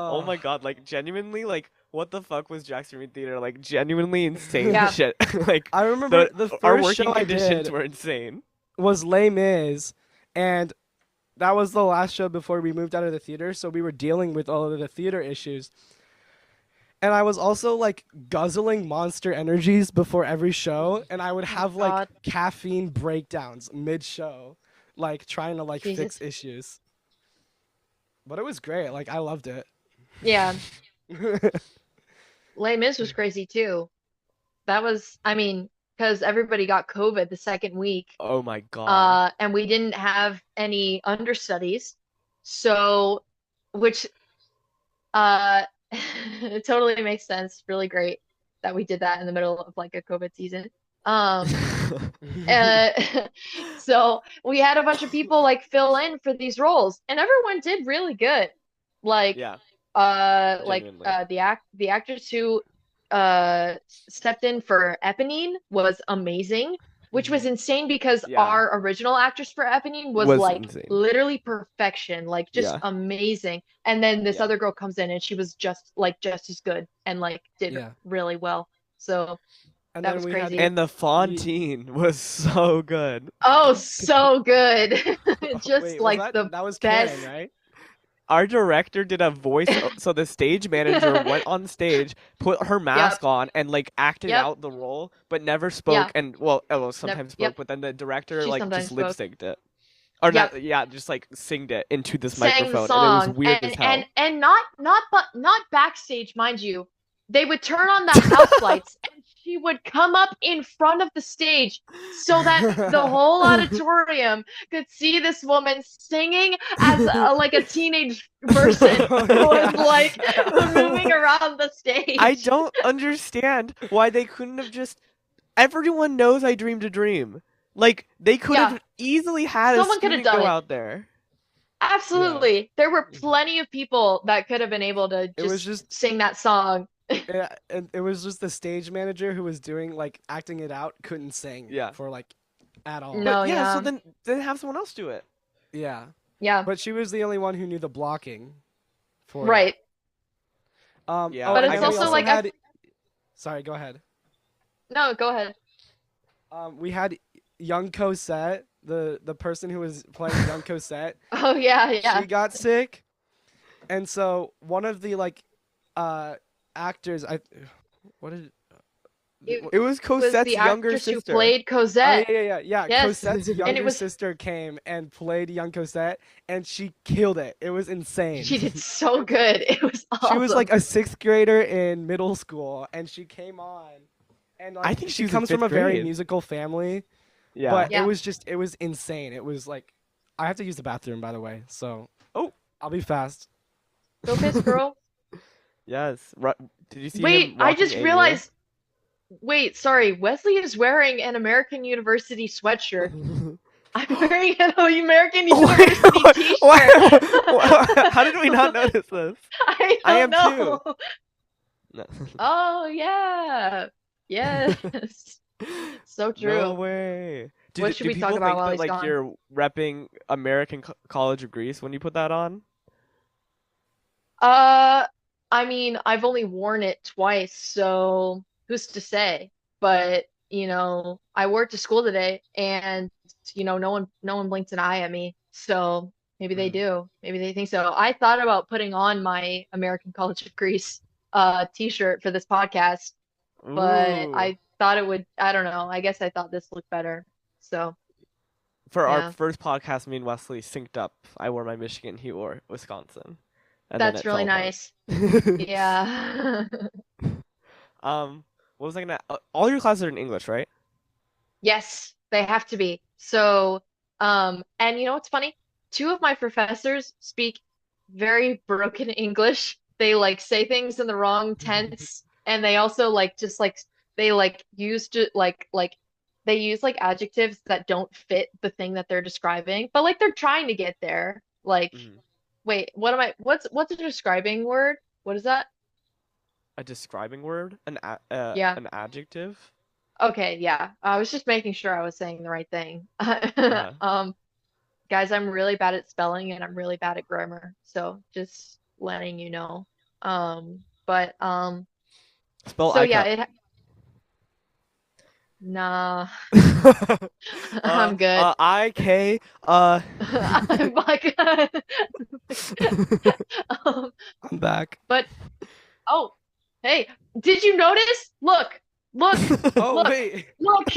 Oh Oh, my God, like genuinely, like what the fuck was Jackson Reed Theater? Like genuinely insane Yeah. shit. Like I remember the the our first show working I conditions did were insane. was Les Mis, and that was the last show before we moved out of the theater, so we were dealing with all of the theater issues. And I was also like guzzling Monster Energies before every show, and I would Oh have like God. caffeine breakdowns mid-show, like trying to like fix Jesus. issues. But it was great. Like I loved it. Yeah. Les Mis was crazy too. That was, I mean, because everybody got COVID the second week, Oh my God. and we didn't have any understudies, so which uh it totally makes sense. Really great that we did that in the middle of like a COVID season. Um, uh, so we had a bunch of people like fill in for these roles, and everyone did really good. Like, Yeah, genuinely. the actress who stepped in for Eponine was amazing, which was Mhm. insane because Yeah, our original actress for Eponine was was like insane. literally perfection, like just Yeah, amazing. And then this yeah. other girl comes in and she was just as good and like did Yeah. really well. So And that then was we had crazy. And the we Fontaine was so good. Oh, so good. Just wait, was like that the that was Karen, best. right? Our director did a voice, so the stage manager went on stage, put her Yep. mask on, and like acted Yep. out the role, but never Yeah. spoke. And well, Never. sometimes spoke, Yep. but then the director She like sometimes just lip spoke. synced it, or Yep. not? Yeah, just like singed it into this Sang the microphone, and it was song weird as and hell. not backstage, mind you. They would turn on the house lights and she would come up in front of the stage so that the whole auditorium could see this woman singing as like a teenage person Oh who was yeah. like moving around the I stage. don't understand why they couldn't have just. Everyone knows I dreamed a dream. Like they could Yeah, have easily had a someone could have student done go it. out there. Yeah. Absolutely. There were plenty of people that could have been able to It was just just sing that song. yeah, and it was just the stage manager who was doing like acting it out couldn't sing Yeah, for like at all. but No, yeah. So yeah. then have someone else do it. Yeah. Yeah. But she was the only one who knew the blocking for it. Right. Yeah, Oh, But and it's then we also also like I had sorry, go ahead. no, go ahead. We had young Cosette, the person who was playing young Cosette. Oh yeah, She yeah. got sick, and so one of the like uh actors, I what did It it was was Cosette's the younger actress who sister. played oh yeah Cosette. yeah yeah yeah Yes. Cosette's And it younger was sister came and played young Cosette, and she killed it. It was insane. she did so good. It was She was awesome. like a sixth grader in middle school, and she came on, and I like think she she was in comes from fifth a very grade. musical family, Yeah. but Yeah. it was insane. It was like I have to use the bathroom, by the way, so Oh, I'll be fast. Go piss, girl. yes. Did you see Wait, him I rocking just AU? realized. Wait, sorry. Wesley is wearing an American University sweatshirt. I'm wearing an American University t-shirt. How did we not notice this? I I don't am know. too. No. Oh yeah. Yes. So No true. way. What should Do we talk people about think while that he's like gone? you're repping American College of Greece when you put that on? Uh, I mean, I've only worn it twice, so who's to say? But, I wore it to school today and, no one blinked an eye at me. So maybe they Mm. do. Maybe they think so. I thought about putting on my American College of Greece t-shirt for this podcast, but Ooh. I thought it would, I don't know. I guess I thought this looked better. So, For our yeah, first podcast, me and Wesley synced up. I wore my Michigan, he wore Wisconsin, and then that's it fell really apart. nice. Yeah. Um, what was I gonna? All your classes are in English, right? Yes, they have to be. So, and you know what's funny? Two of my professors speak very broken English. They like say things in the wrong tense, and they also like just like they like use to they use like adjectives that don't fit the thing that they're describing, but like they're trying to get there. Like, Mhm. wait, what's a describing word? What is that? A describing word, Yeah. an adjective. Okay, yeah. I was just making sure I was saying the right thing. Yeah. Um, Guys, I'm really bad at spelling and I'm really bad at grammar. So just, letting you know. But Spell so I yeah, cup. it nah, I'm good. IK. I'm like um, I'm back. but oh, hey, did you notice? Look, look, Oh look, wait. look,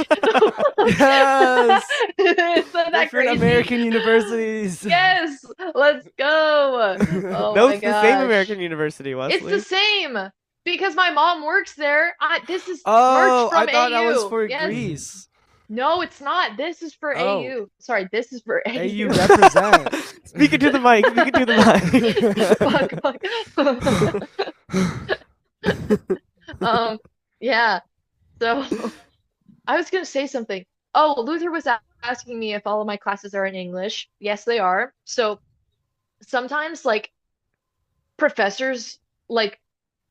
look. Yes. Isn't that Different crazy? American universities. Yes, let's go. Oh No, my it's the same American gosh. University, It's the Wesley. same because my mom works there. This is merch Oh, I from thought that was AU. for Yes. Greece. No, it's not. This is for Oh, AU. Sorry, this is for AU AU. represent. Speak it to the mic. Speak it to Fuck, the fuck. Um, yeah. So I was gonna say something. Oh, Luther was asking me if all of my classes are in English. Yes, they are. So sometimes like professors like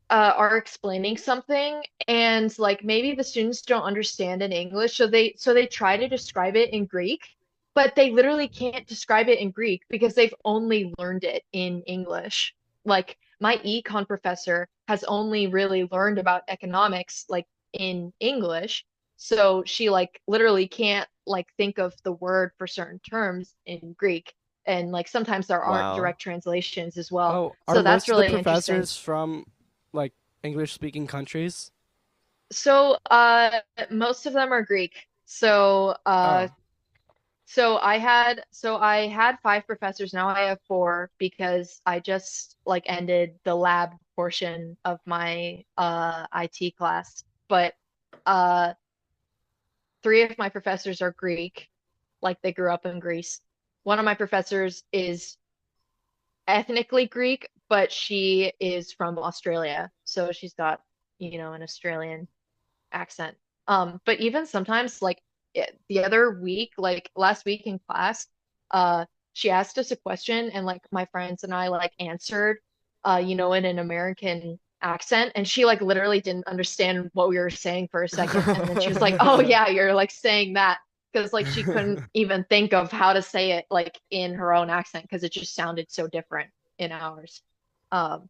are explaining something and like maybe the students don't understand in English, so they try to describe it in Greek, but they literally can't describe it in Greek because they've only learned it in English. Like my econ professor has only really learned about economics like in English, so she like literally can't like think of the word for certain terms in Greek. And like sometimes there aren't Wow. direct translations as well. Oh, are So that's most of the really interesting. professors from like English speaking countries? So, most of them are Greek. So, Oh, so I had five professors. Now I have four because I just like ended the lab portion of my IT class. But uh, three of my professors are Greek, like they grew up in Greece. One of my professors is ethnically Greek, but she is from Australia, so she's got, an Australian accent. But even sometimes, like the other week, like last week in class, she asked us a question, and like my friends and I like answered, in an American accent, and she like literally didn't understand what we were saying for a second, and then she was like, "Oh yeah, you're like saying that." Because like she couldn't even think of how to say it like in her own accent because it just sounded so different in ours. Um,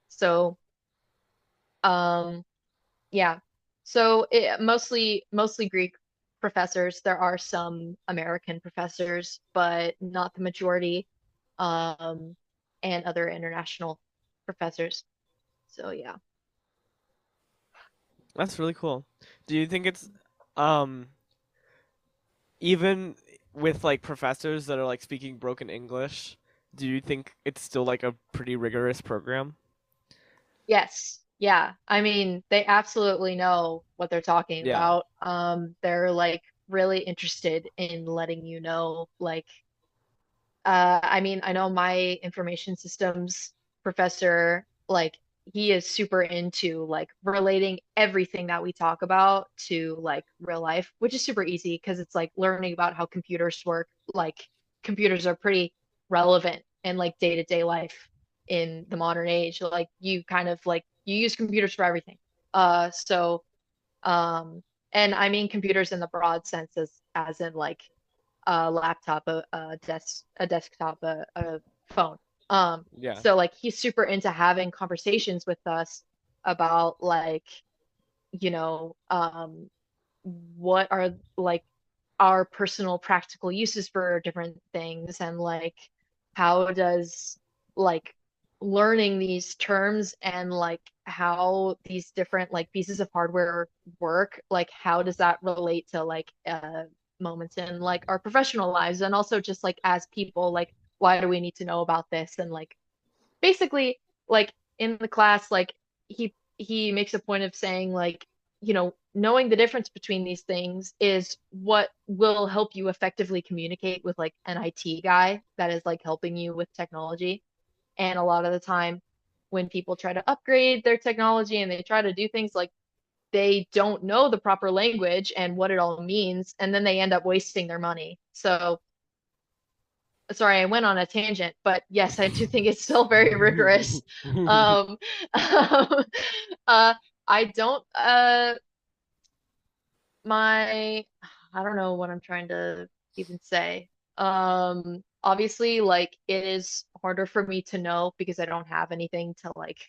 so um, yeah. So mostly Greek professors. There are some American professors, but not the majority. Um, and other international professors. So yeah. That's really cool. Do you think it's um even with like professors that are like speaking broken English, do you think it's still like a pretty rigorous program? Yes. Yeah. I mean, they absolutely know what they're talking Yeah. about. They're like really interested in letting you know like I mean, I know my information systems professor, like, he is super into like relating everything that we talk about to like real life, which is super easy because it's like learning about how computers work. Like, computers are pretty relevant in like day-to-day life in the modern age. Like, you kind of like you use computers for everything. So, um, and I mean computers in the broad sense as in like a laptop, a desktop, a phone. Yeah. So like he's super into having conversations with us about like, you know, what are like our personal practical uses for different things and like how does like learning these terms and like how these different like pieces of hardware work, like how does that relate to like moments in like our professional lives and also just like as people, like why do we need to know about this and like basically like in the class like he makes a point of saying like knowing the difference between these things is what will help you effectively communicate with like an IT guy that is like helping you with technology. And a lot of the time when people try to upgrade their technology and they try to do things like they don't know the proper language and what it all means and then they end up wasting their money. So sorry, I went on a tangent, but yes, I do think it's still very rigorous. Um, uh, I don't, my, I don't know what I'm trying to even say. Obviously, like it is harder for me to know because I don't have anything to like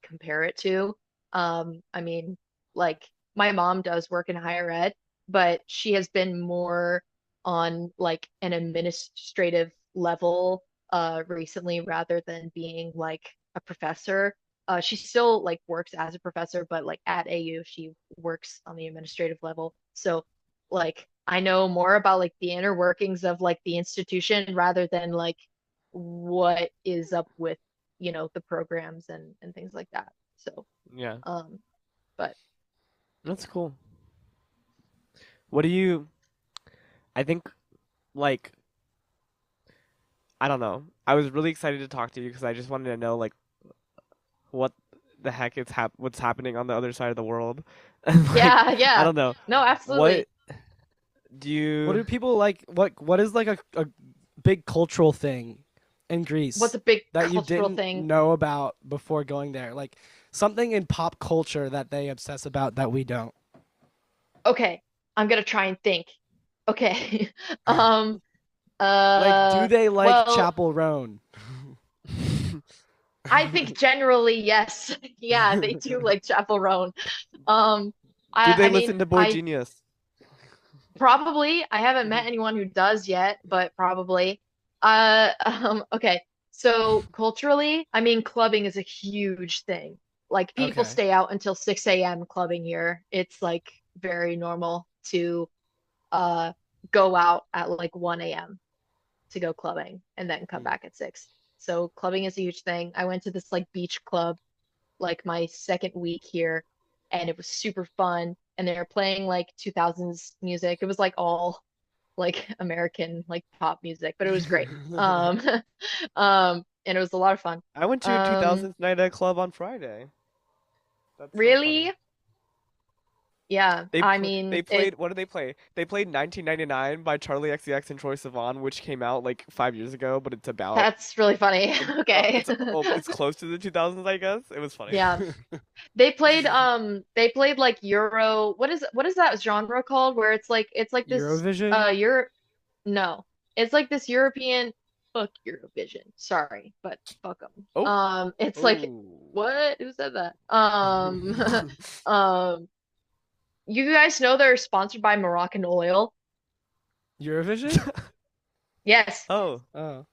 compare it to. I mean, like my mom does work in higher ed, but she has been more on like an administrative level recently rather than being like a professor. She still like works as a professor, but like at AU, she works on the administrative level. So like I know more about like the inner workings of like the institution rather than like what is up with, the programs and things like that. So, Yeah, um, but that's cool. What do you? I think like I don't know. I was really excited to talk to you because I just wanted to know like what the heck what's happening on the other side of the world, and like yeah, I yeah. don't know No, what absolutely. What do do people like? What is like a big cultural thing in What's Greece a big that you cultural didn't thing? know about before going there? Like something in pop culture that they obsess about that we don't. Okay, I'm gonna try and think. Okay. Um, Like, do they like well, Chapel Roan? I think generally yes. Yeah, they do like Chapel Roan. Um, do I they I mean, listen to Boy I Genius? probably. I haven't met anyone who does yet, but probably. Okay. So culturally, I mean, clubbing is a huge thing. Like people Okay. stay out until 6 a.m. clubbing here. It's like very normal to uh go out at like 1 a.m. to go clubbing and then come Hmm. back at 6. So clubbing is a huge thing. I went to this like beach club like my second week here, and it was super fun. And they were playing like 2000s music. It was like all like American like pop music, but it was great. Um, and it was a lot of fun. I went to a Um, 2000s night at a club on Friday. That's so funny. really? Yeah. I They mean, played what did they play? They played 1999 by Charlie XCX and Troye Sivan, which came out like 5 years ago, but it's about that's really funny. Okay. it's close to the 2000s, I guess. It was funny. Yeah. They played like Euro. What is that genre called where it's like this Eurovision? Euro no. It's like this European fuck Eurovision. Sorry, but fuck them. Oh, It's like oh. what? Who said that? Um you guys know they're sponsored by Moroccan oil? Eurovision? Yes. Oh, Oh.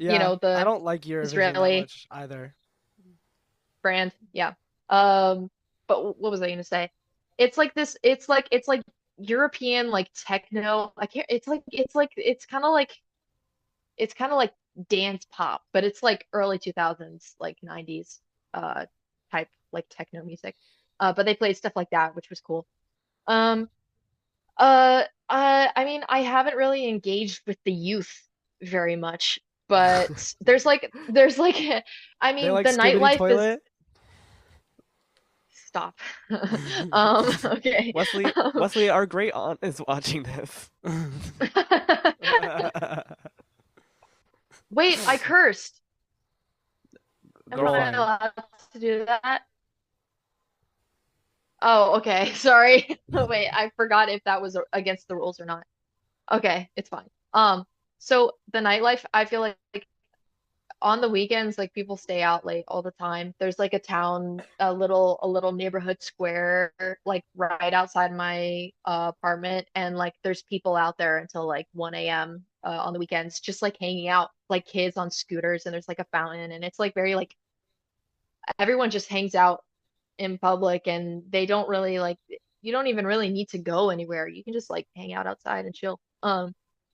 You Yeah, know, I the don't like Eurovision that Israeli much either. brand. Yeah. Um, but what was I gonna say? It's like European like techno. I can't. It's kind of like dance pop, but it's like early 2000s, like 90s, uh, type like techno music. But they played stuff like that, which was cool. Um, I mean, I haven't really engaged with the youth very much, but there's like, I They mean, like the Skibbity nightlife is Toilet? stop. Okay. Wesley, our great aunt is watching this. Wait, I cursed. Am You're Girl, I fine. allowed to do that? Oh, okay. Sorry. Wait, I forgot if that was against the rules or not. Okay, it's fine. So the nightlife, I feel like on the weekends, like people stay out late all the time. There's like a little neighborhood square, like right outside my apartment, and like there's people out there until like 1 a.m. On the weekends, just like hanging out, like kids on scooters, and there's like a fountain, and it's like very like everyone just hangs out in public, and they don't really like you don't even really need to go anywhere. You can just like hang out outside and chill.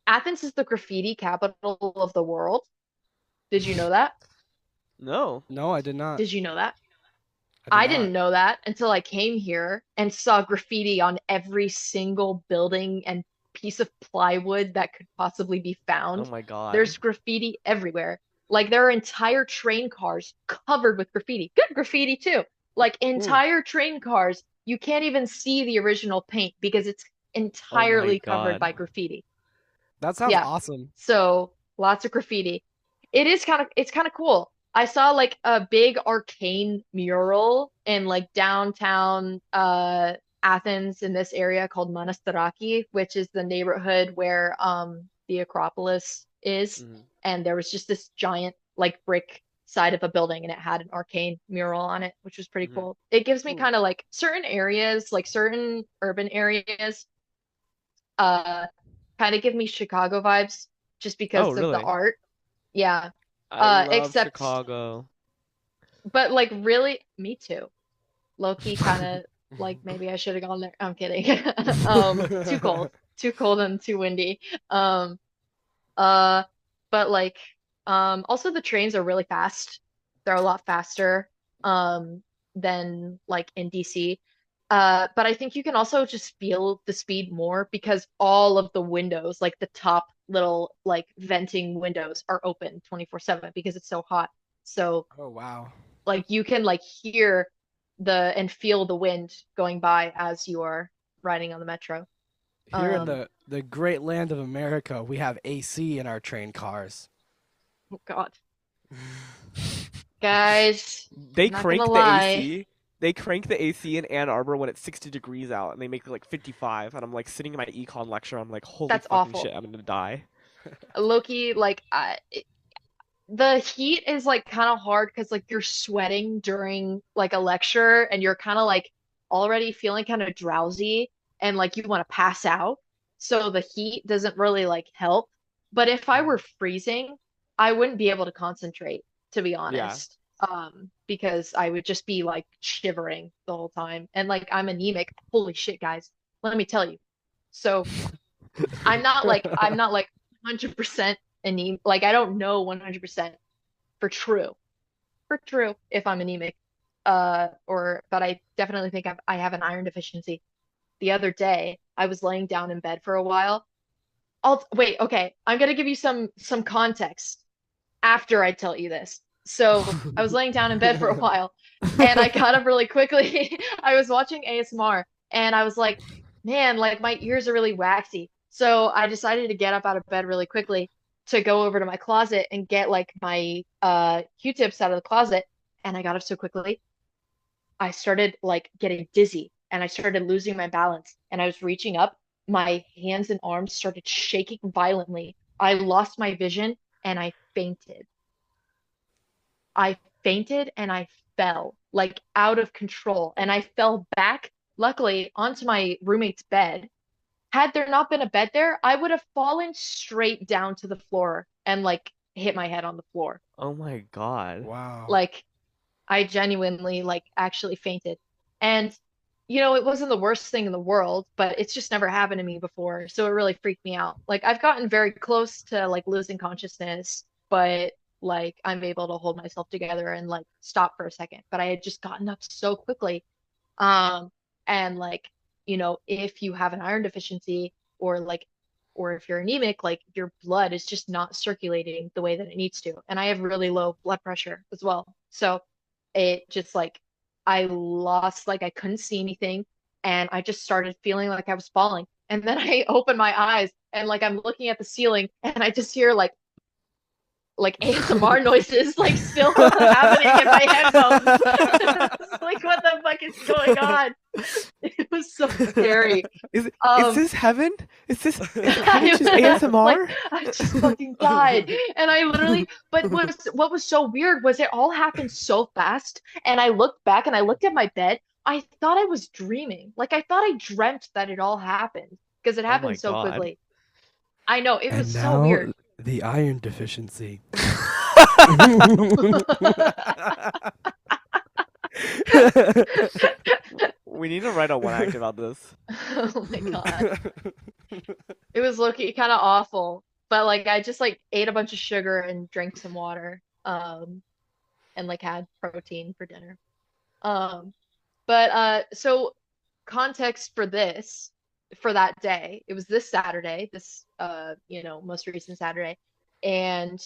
Athens is the graffiti capital of the world. Did you know that? no. No, I did not. Did you know that? I did I not. didn't know that until I came here and saw graffiti on every single building and piece of plywood that could possibly be Oh found. my God. There's graffiti everywhere. Like there are entire train cars covered with graffiti. Good graffiti too. Like Ooh, entire train cars, you can't even see the original paint because it's Oh my entirely covered God. by graffiti. that sounds Yeah. awesome. So lots of graffiti. It's kind of cool. I saw like a big arcane mural in like downtown Athens in this area called Monastiraki, which is the neighborhood where the Acropolis is, Mhm. and there was just this giant like brick side of a building, and it had an arcane mural on it, which was pretty Mhm. cool. It gives me Ooh. kind of like certain areas, like certain urban areas, uh, kind of give me Chicago vibes just Oh, because of the really? art. Yeah. I love Except, Chicago. but like really, me too. Low key kind of like maybe I should have gone there. I'm kidding. Too cold, too cold and too windy. Um, uh, but like, also the trains are really fast. They're a lot faster, than like in DC. But I think you can also just feel the speed more because all of the windows, like the top little like venting windows, are open 24/7 because it's so hot. So Oh wow. like you can like hear the and feel the wind going by as you are riding on the metro. Here in Um, the great land of America, we have AC in our train cars. oh God, guys, They I'm not gonna crank the lie, AC. They crank the AC in Ann Arbor when it's 60 degrees out, and they make it like 55. And I'm like sitting in my econ lecture. I'm like, holy that's fucking awful. shit, I'm gonna die. Loki, like the heat is like kind of hard because like you're sweating during like a lecture and you're kind of like already feeling kind of drowsy and like you want to pass out. So the heat doesn't really like help. But if I were freezing, I wouldn't be able to concentrate, to be Yeah. honest. Because I would just be like shivering the whole time. And like I'm anemic. Holy shit, guys. Let me tell you. So I'm not like 100% anemic. Like I don't know 100% for true. For true if I'm anemic. Or but I definitely think I have an iron deficiency. The other day, I was laying down in bed for a while. I'll wait, okay. I'm gonna give you some context after I tell you this. So I was laying down in bed for a while and I got up really quickly. I was watching ASMR and I was like, man, like my ears are really waxy. So I decided to get up out of bed really quickly to go over to my closet and get like my Q-tips out of the closet. And I got up so quickly, I started like getting dizzy and I started losing my balance and I was reaching up. My hands and arms started shaking violently. I lost my vision and I fainted. I fainted and I fell like out of control and I fell back, luckily, onto my roommate's bed. Had there not been a bed there, I would have fallen straight down to the floor and like hit my head on the floor. Oh my god. Wow. Like I genuinely like actually fainted. And it wasn't the worst thing in the world, but it's just never happened to me before. So it really freaked me out. Like I've gotten very close to like losing consciousness, but like I'm able to hold myself together and like stop for a second. But I had just gotten up so quickly. Um, and like, if you have an iron deficiency or if you're anemic, like your blood is just not circulating the way that it needs to. And I have really low blood pressure as well. So it just like I lost, like I couldn't see anything and I just started feeling like I was falling. And then I opened my eyes and like I'm looking at the ceiling and I just hear like ASMR noises like still happening in my headphones. Like what the fuck is going on? It was so scary. Is Um this heaven? Is heaven just like ASMR? I just fucking died. And I literally but what was so weird was it all happened so fast and I looked back and I looked at my bed. I thought I was dreaming. Like I thought I dreamt that it all happened because it Oh my happened so god. quickly. I know it was And so now weird. the iron deficiency. We need to write a one act about this. Oh my God. It was low-key kind of awful. But like I just like ate a bunch of sugar and drank some water. And like had protein for dinner. Um, but so context for this for that day, it was this Saturday, this most recent Saturday, and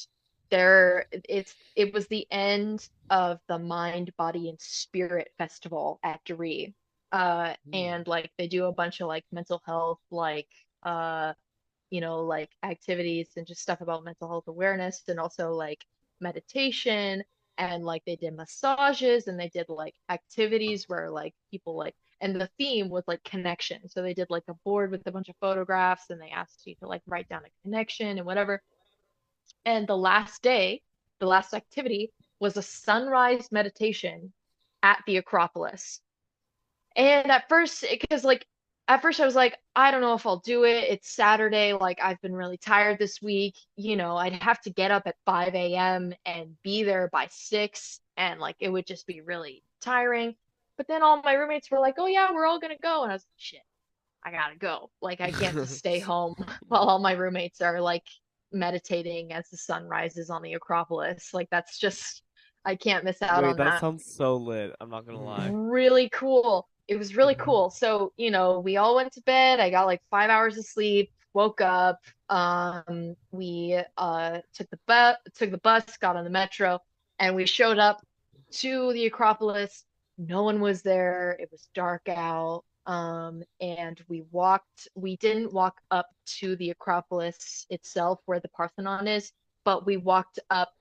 it was the end of the Mind, Body, and Spirit Festival at Dre. And like they do a bunch of like mental health, like like activities and just stuff about mental health awareness and also like meditation and like they did massages and they did like activities where like people like and the theme was like connection. So they did like a board with a bunch of photographs, and they asked you to like write down a connection and whatever. And the last day, the last activity was a sunrise meditation at the Acropolis. And at first, because like at first I was like, I don't know if I'll do it. It's Saturday. Like I've been really tired this week. I'd have to get up at 5 a.m. and be there by 6, and like it would just be really tiring. But then all my roommates were like, "Oh yeah, we're all gonna go," and I was like, "Shit, I gotta go. Like I can't just stay home while all my roommates are like meditating as the sun rises on the Acropolis. Like that's just I can't miss out Wait, on that that." sounds so lit. I'm not gonna lie. Really cool. It was really cool. So, we all went to bed. I got like 5 hours of sleep, woke up. We took the bus, got on the metro, and we showed up to the Acropolis. No one was there. It was dark out. And we didn't walk up to the Acropolis itself where the Parthenon is, but we walked up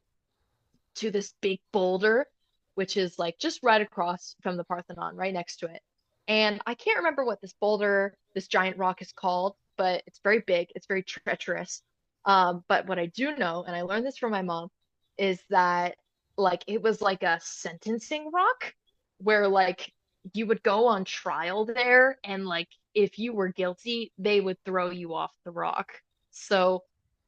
to this big boulder, which is like just right across from the Parthenon, right next to it. And I can't remember what this giant rock is called, but it's very big. It's very treacherous. But what I do know, and I learned this from my mom, is that like it was like a sentencing rock where like you would go on trial there, and like if you were guilty, they would throw you off the rock. So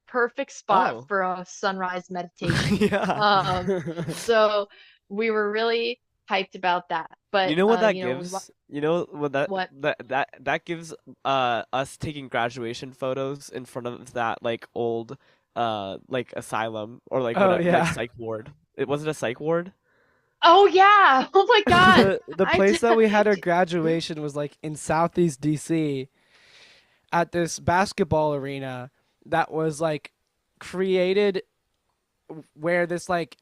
perfect spot Oh. for a sunrise meditation. Yeah. So we were really hyped about that. You But know what that we gives? You know what that what? that that that gives us taking graduation photos in front of that like old like asylum or like Oh whatever like yeah. psych ward. It was it a psych ward? Oh yeah! Oh my God! The I place that we had our d- graduation was like in Southeast DC at this basketball arena that was like created where this like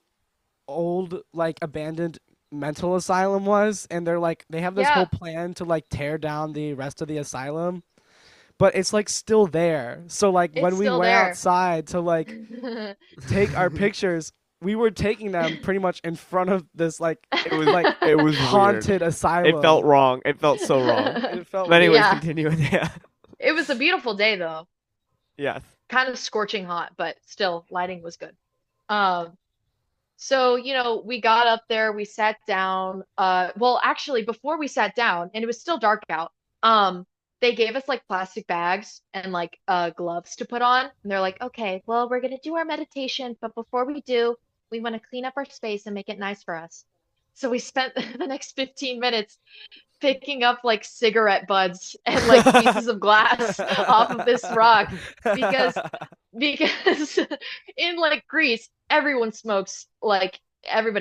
old like abandoned mental asylum was, and they have this whole yeah, plan to like tear down the rest of the asylum, but it's like still there. So like it's when we still went there. outside to like take our pictures, we were taking them pretty much in front of this like It was weird. haunted It felt asylum. wrong. It felt so wrong. It felt But anyways, weird. Yeah, continue. Yeah. it was a beautiful day though. Yes. Kind of scorching hot, but still lighting was good. Um, So, we got up there, we sat down. Well, actually, before we sat down, and it was still dark out, they gave us like plastic bags and like gloves to put on. And they're like, okay, well, we're gonna do our meditation, but before we do, we want to clean up our space and make it nice for us. So we spent the next 15 minutes picking up like cigarette butts and like pieces of glass off of this rock because because in like Greece, everybody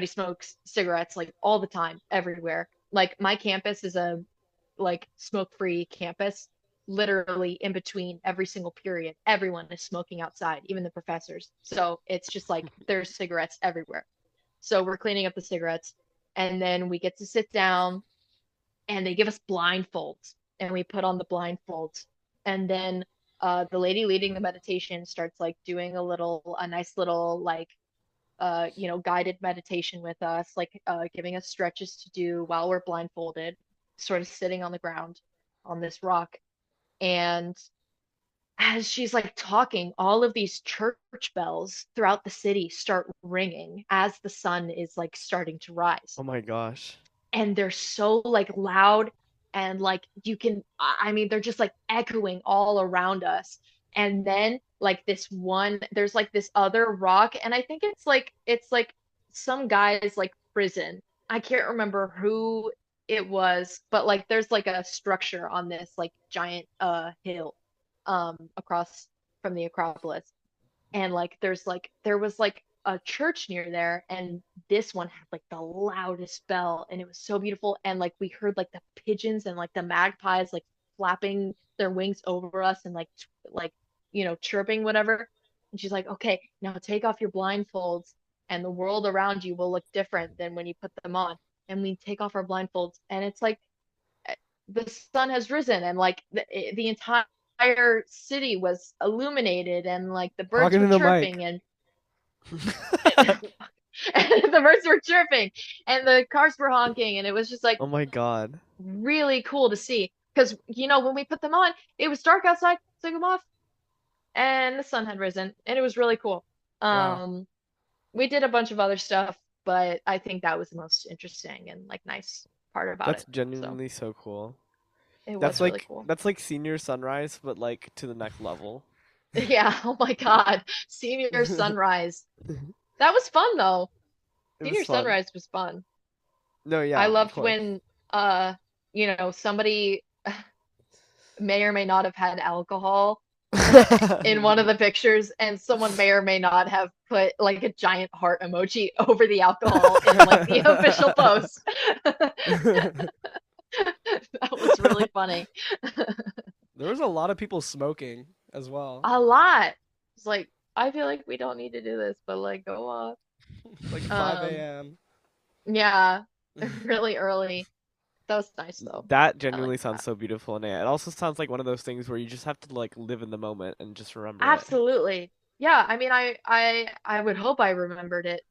smokes cigarettes like all the time, everywhere. Like my campus is a like smoke-free campus. Literally in between every single period, everyone is smoking outside, even the professors. So it's just like there's cigarettes everywhere. So we're cleaning up the cigarettes, and then we get to sit down, and they give us blindfolds, and we put on the blindfolds, and then the lady leading the meditation starts like doing a nice little like guided meditation with us, like giving us stretches to do while we're blindfolded, sort of sitting on the ground on this rock. And as she's like talking, all of these church bells throughout the city start ringing as the sun is like starting to rise, Oh my gosh. and they're so like loud, and like I mean they're just like echoing all around us. And then like there's like this other rock, and I think it's like some guy's like prison. I can't remember who it was, but like there's like a structure on this like giant hill across from the Acropolis. And like there was like a church near there, and this one had like the loudest bell, and it was so beautiful. And like we heard like the pigeons and like the magpies like flapping their wings over us, and like chirping whatever. And she's like, okay, now take off your blindfolds, and the world around you will look different than when you put them on. And we take off our blindfolds, and it's like the sun has risen, and like the entire city was illuminated, and like the birds Talking were to the mic. chirping, and the birds were chirping, and the cars were honking, and it was just like Oh my God. really cool to see. Because, when we put them on, it was dark outside, took them off, and the sun had risen, and it was really cool. Wow. We did a bunch of other stuff, but I think that was the most interesting and like nice part about That's it. So genuinely so cool. it That's was really like cool. that's like senior sunrise, but like to the next level. Yeah, oh my God. Senior sunrise. That was fun though. It was Senior fun. sunrise was fun. No, I yeah, of loved course. when somebody may or may not have had alcohol in one of the pictures, and someone may or may not have put like a giant heart emoji over the alcohol in like the official post. That was really funny. There was a lot of people smoking as well. A lot. It's like, I feel like we don't need to do this, but like go off. Like 5 Um, a.m. yeah, really early. That was nice though. That I like genuinely sounds that. so beautiful, and it also sounds like one of those things where you just have to like live in the moment and just remember it. Absolutely. Yeah, I mean, I would hope I remembered it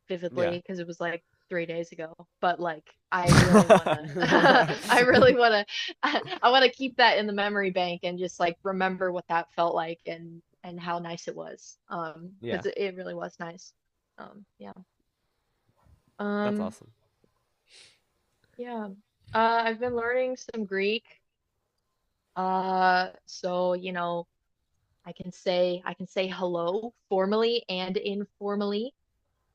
Yeah. vividly because it was like 3 days ago. But like, I really wanna, I really wanna, I wanna keep that in the memory bank and just like remember what that felt like and how nice it was. Yeah, Because it really was nice. Yeah. that's Um, awesome. yeah. I've been learning some Greek. So I can say hello formally and informally,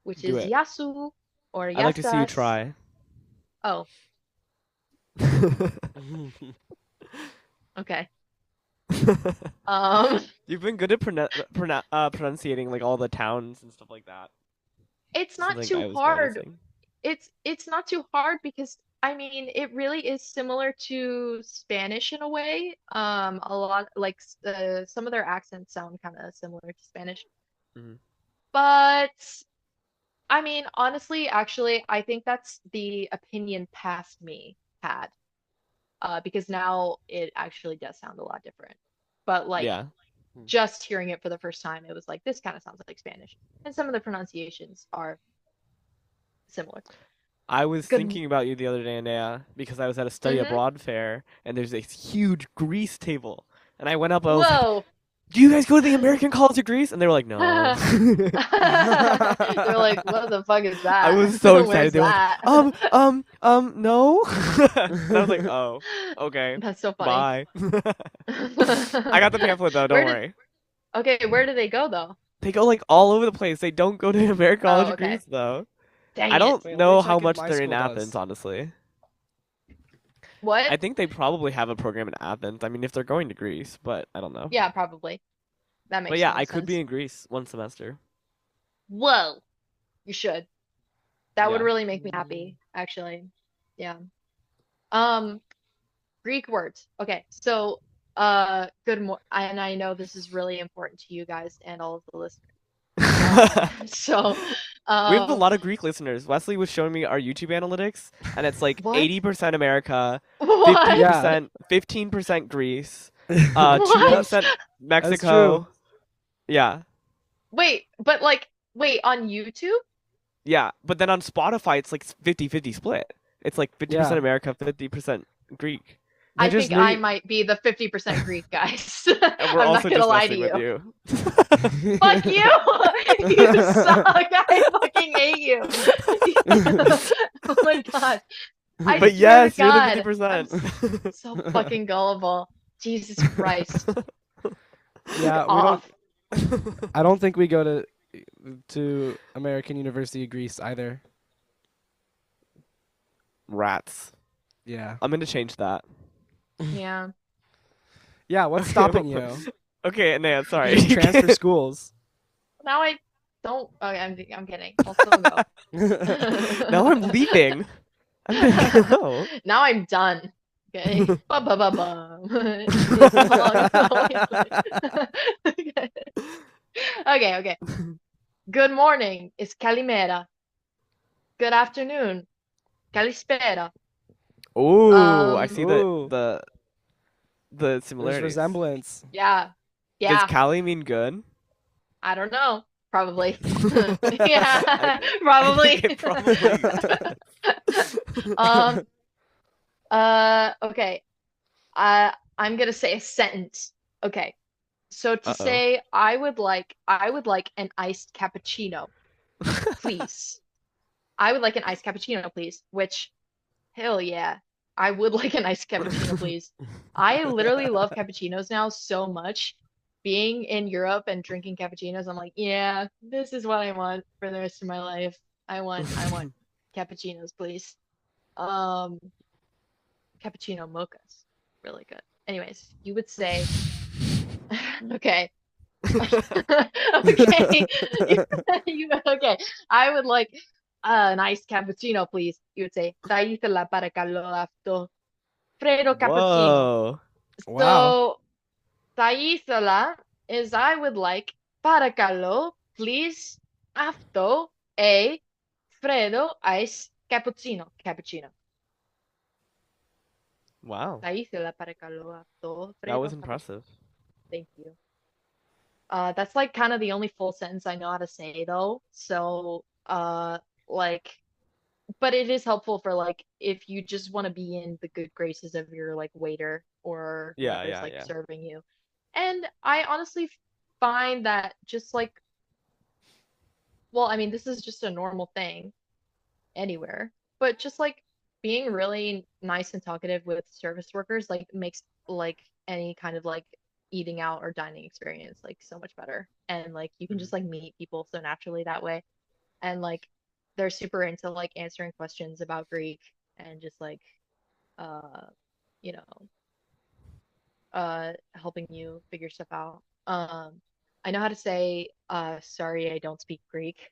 which Do is it. yasu or I'd like to see you yasas. try. Oh, okay. Um, You've been good at pronunciating like all the towns and stuff like that. it's not Something too I was hard. noticing. It's not too hard because I mean it really is similar to Spanish in a way. A lot like some of their accents sound kind of similar to Spanish, Mhm. but I mean honestly, actually, I think that's the opinion past me had. Because now it actually does sound a lot different. But like Yeah. just hearing it for the first time, it was like this kind of sounds like Spanish, and some of the pronunciations are similar. I was Good. thinking about you the other day, Anea, because I was at a study Mm-hmm. abroad fair, and there's this huge Greece table. And I went up, I was like, Whoa. "Do you guys go to the American College of Greece?" And they were like, "No." They're like, what the fuck is I that? was so excited. Where's They were like, that? no." And I was like, "Oh, okay, That's so funny. bye." I got the pamphlet though. Don't Where did worry. Okay, where do they go though? They go like all over the place. They don't go to the American College Oh, of okay. Greece though. Dang I it. don't Wait, let me know how check if much my they're in school Athens, does. honestly. What? I think they probably have a program in Athens. I mean, if they're going to Greece, but I don't know. Yeah, probably. That But makes yeah, the I most could be sense. in Greece one semester. Whoa. You should. That would Yeah. really make me Mm. happy, actually. Yeah. Um, Greek words. Okay, so good mo and I know this is really important to you guys and all of the listeners. So We have a um lot of Greek listeners. Wesley was showing me our YouTube analytics, and it's like what? 80% America, What? Yeah. 15% Greece, What? 2% That's true. Mexico. Yeah. Wait, but like wait, on YouTube? Yeah, but then on Spotify it's like 50-50 split. It's like 50% Yeah. America, 50% Greek. They I just think I need. might be the 50% Greek guys. And we're I'm not also gonna just lie to messing with you. you. Fuck you! You suck! I fucking hate you! Oh my God. I But swear to yes, you're the God, I'm 50%. so fucking gullible. Jesus Christ. Fuck Yeah, we don't. off. I don't think we go to American University of Greece either. Rats. Yeah. I'm gonna change that. Yeah. Yeah. What's stopping you? Okay, Naya, You sorry. just transfer schools. Now I don't. Okay, I'm kidding. I'll still go. Now I'm leaving. I'm gonna go. Now I'm done. Okay. Ba ba ba ba. Okay. Okay. Okay. Good morning is Kalimera. Good afternoon, Kalispera. Ooh, I see Ooh, the there's similarities. resemblance. Yeah. Does Yeah. Cali mean good? I don't know. Probably. I Yeah. think Probably. it probably does. Um, Okay. I'm gonna say a sentence. Okay. So to Uh-oh. say I would like an iced cappuccino, please. I would like an iced cappuccino, please. Which, hell yeah, I would like an iced cappuccino, please. I literally love cappuccinos now so much. Being in Europe and drinking cappuccinos, I'm like, yeah, this is what I want for the rest of my life. I want cappuccinos, please. Um, Cappuccino mochas, really good. Anyways, you would say, okay, okay, okay. I would like a nice cappuccino, please. You would say, "Daísela para calor after Fredo cappuccino." Whoa. Wow. So, daísela is I would like para calor, please, after a Fredo ice cappuccino. Cappuccino. Wow. Daísela para calor after That Fredo was cappuccino. impressive. Thank you. That's like kind of the only full sentence I know how to say though. So, like, but it is helpful for like if you just want to be in the good graces of your like waiter or Yeah, whoever's yeah, like yeah. serving you. And I honestly find that just like, well, I mean, this is just a normal thing anywhere, but just like being really nice and talkative with service workers like makes like any kind of like eating out or dining experience like so much better. And like you can Mhm. just like meet people so naturally that way. And like they're super into like answering questions about Greek and just like uh you know helping you figure stuff out. I know how to say sorry I don't speak Greek.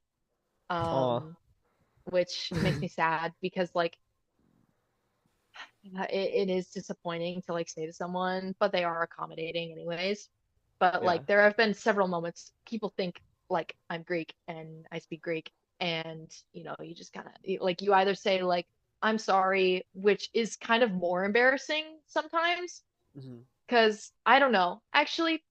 Aw. Um which makes me sad because like it is disappointing to like say to someone, but they are accommodating anyways. But Yeah. like there have been several moments people think like I'm Greek and I speak Greek, and you just kind of like you either say like I'm sorry, which is kind of more embarrassing sometimes Mhm. because I don't know. Actually,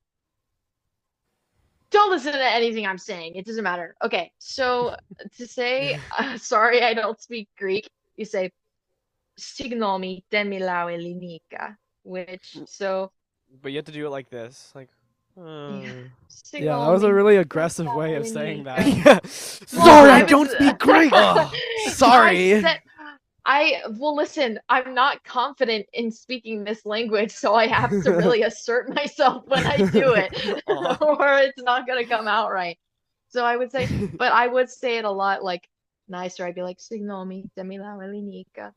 don't listen to anything I'm saying. It doesn't matter. Okay, so to say sorry I don't speak Greek, you say signomi temilau elinika, which so But you have to do it like this. Like, yeah, Yeah, that was a signomi really aggressive temilau way of saying that. elinika. yeah. Well, Sorry, I I was don't speak Greek. Oh, I sorry. said well listen, I'm not confident in speaking this language, so I have to really assert myself when I do it, Aw. or it's not gonna come out right. So I would say, but I would say it a lot like nicer. I'd be like, signomi temilau elinika.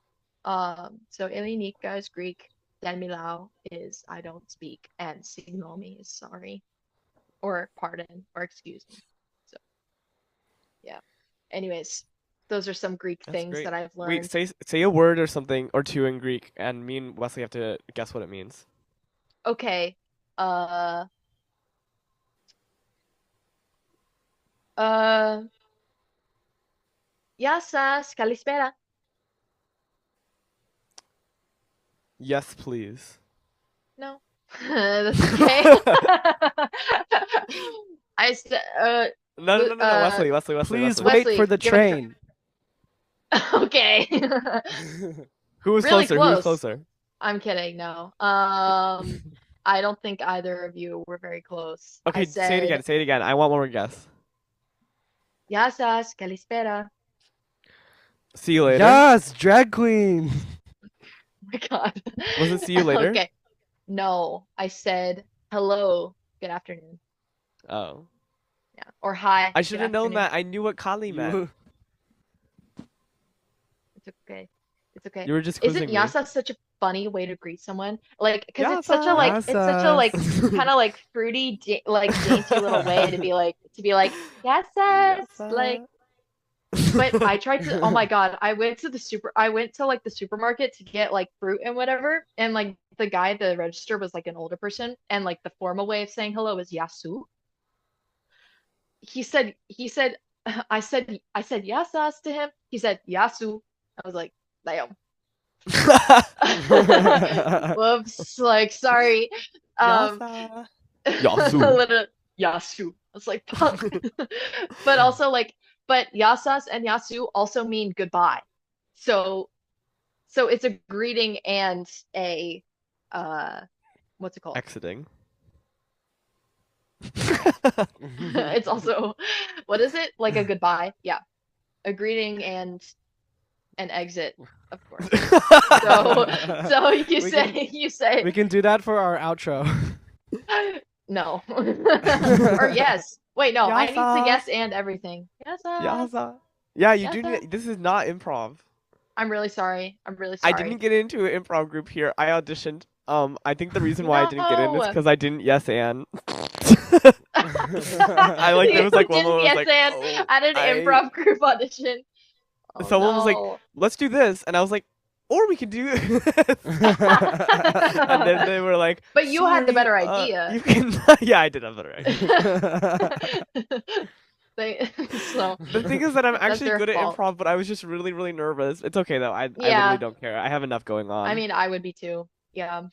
So elinika is Greek, temilau is I don't speak, and signomi is sorry, or pardon, or excuse me. So yeah. Anyways, those are some Greek That's things great. that I've Wait, learned. say a word or something or two in Greek, and me and Wesley have to guess what it means. Okay. Uh, uh, Yasas, Kalispera. Yes, please. No, that's okay. I said, No, no, no, no, no. Wesley, Wesley, Wesley, Please Wesley. wait for Wesley, the give it a try. train. Okay. Who was Really closer? Who was close. closer? I'm kidding. No. I don't think either of you were very close. I Okay, say it again. said, Say it again. I want one more guess. Yasas, Kalispera. See you later. Yes, drag queen. Oh my God. Was it see you later? Okay. No, I said hello, good afternoon. Oh. Yeah. Or hi, I good should have known afternoon. that. I knew what Kali meant. You. It's okay. It's okay. You were just Isn't quizzing me. yasa such a funny way to greet someone? Like, because Yasa. it's such a like Yasas. kind of like fruity, like dainty little way to be like, yasas, like. Yasa. But I tried to, oh my God, I went to like the supermarket to get like fruit and whatever. And like the guy at the register was like an older person. And like the formal way of saying hello is yasu. He said, I said yasas to him. He said yasu. I was like, damn. Whoops, like sorry. Um, Yasa. Yasu. literally, yasu. I was like, fuck. But also like, but yasas and yasu also mean goodbye. So So it's a greeting and a uh what's it called? Exiting. It's also what is it? Like a goodbye. Yeah. A greeting and an exit, of course. So so you We can say you say we can do that for our outro. no. Or yes. Wait, no, I need to Yasa. yes and everything. Yes, Yasa. Yeah, you yes. do need. This is not improv. I'm really sorry. I'm really I didn't sorry. get into an improv group here. I auditioned. I think the reason why I didn't get in is No. because I didn't yes and. I like there You was like one didn't moment I was yes like, and oh, at an I. improv group audition. Oh Someone was like, no. let's do this, and I was like, or we can do this. And then they were like, But you had the sorry, better idea. you can. Yeah, I did have a better idea. They, so The thing is that I'm that's actually their good at fault. improv, but I was just really, really nervous. It's okay though. I literally Yeah, don't care. I have enough going I on. mean, I would be too. Yeah,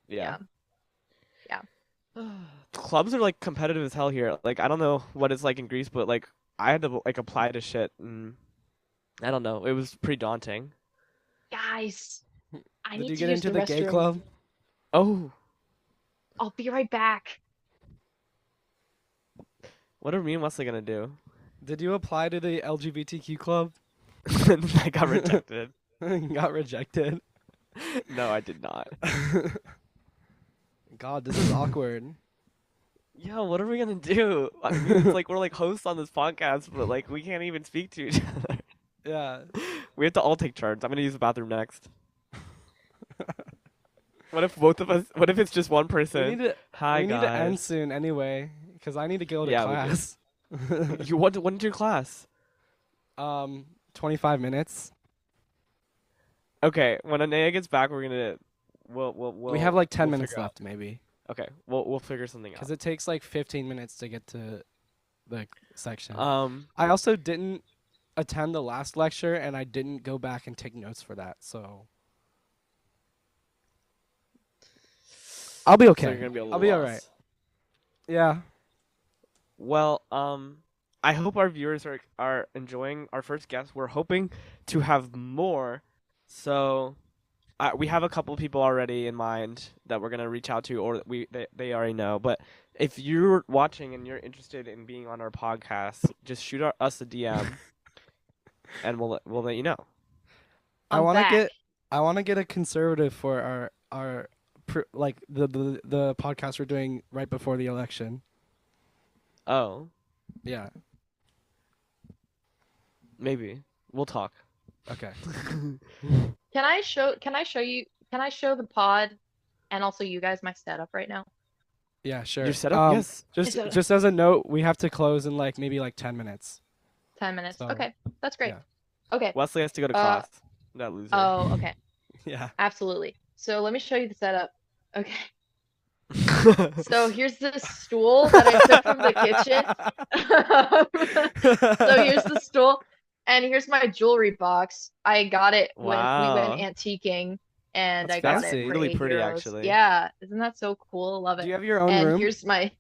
Yeah. yeah, yeah. Clubs are like competitive as hell here. Like I don't know what it's like in Greece, but like I had to like apply to shit, and I don't know. It was pretty daunting. Guys, I Did need you to get use into the the gay restroom. club? Oh, I'll be right back. what are me and Wesley gonna do? Did you apply to the LGBTQ club? I got rejected. Got rejected. No, I did not. God, this is awkward. Yeah, what are we gonna do? I mean, it's like we're like hosts on this podcast, but like we can't even speak to each other. Yeah. We have to all take turns. I'm gonna use the bathroom next. What if both of us? What if it's just one We person? need to Hi we need to end guys. soon anyway, because I need to go to Yeah, we do. class. You want to? When's your class? 25 minutes. Okay, when Anea gets back, we're gonna We have like 10 we'll minutes figure out. left, maybe. Okay, we'll figure something Because out. it takes like 15 minutes to get to the section. Um, I also didn't attend the last lecture, and I didn't go back and take notes for that, so I'll be so okay. you're gonna be a I'll little be lost. alright. Yeah. Well, I hope our viewers are enjoying our first guest. We're hoping to have more, so we have a couple people already in mind that we're gonna reach out to, or they already know. But if you're watching and you're interested in being on our podcast, just shoot us a DM, and we'll let you know. I I'm want to back. get a conservative for our like the podcast we're doing right before the election. Oh, Yeah. maybe we'll talk. Okay. Can I show the pod and also you guys my setup right now? Yeah, sure. Your setup? Yes. Just as a note, we have to close in like maybe like 10 minutes. 10 minutes. So, Okay, that's great. yeah. Okay. Wesley has to go to Uh, class. That loser. oh, okay. Yeah. Absolutely. So let me show you the setup. Okay. So here's the stool that I took from the kitchen. So here's the stool, and here's my jewelry box. I got it when we went Wow. antiquing, and That's I got fancy. it for Really 8 pretty, euros. actually. Yeah, isn't that so cool? Love Do it. you have your own And room? here's my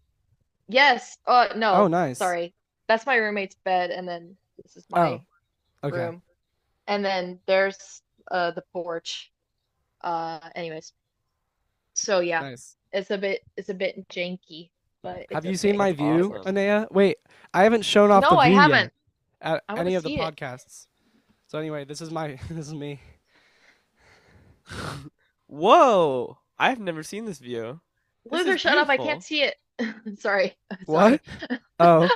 yes. No, Oh, nice. sorry. That's my roommate's bed, and then this is my Okay. room. And then there's the porch. Anyways. So yeah, Nice. it's a bit janky, but Have it's you seen okay. my It's view, awesome. Anea? Wait, I haven't shown off No, the I view haven't. yet at I wanna any of the see it. podcasts. So anyway, this is this is me. Whoa! I've never seen this view. This Luther, is shut up. I beautiful. can't see it. Sorry. What? Sorry. Oh,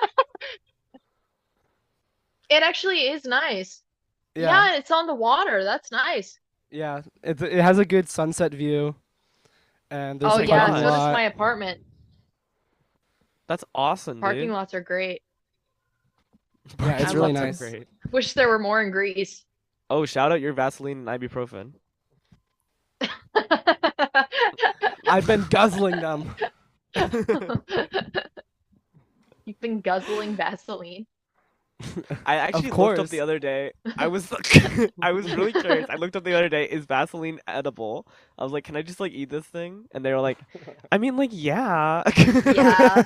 It actually is nice. yeah. Yeah, it's on the water. That's nice. Yeah, it has a good sunset view, and there's Oh a my yeah, parking God. so does lot. my apartment. That's awesome, Parking dude. lots are great. Yeah, it's Parking really lots are nice. great. Wish there were more in Greece. Oh, shout out your Vaseline and ibuprofen. I've been guzzling them. You've been guzzling Vaseline. I Of actually looked up the course. other day. I was I was really curious. I looked up the other day, is Vaseline edible? I was like, can I just like eat this thing? And they were like, I mean, like, yeah. Yeah.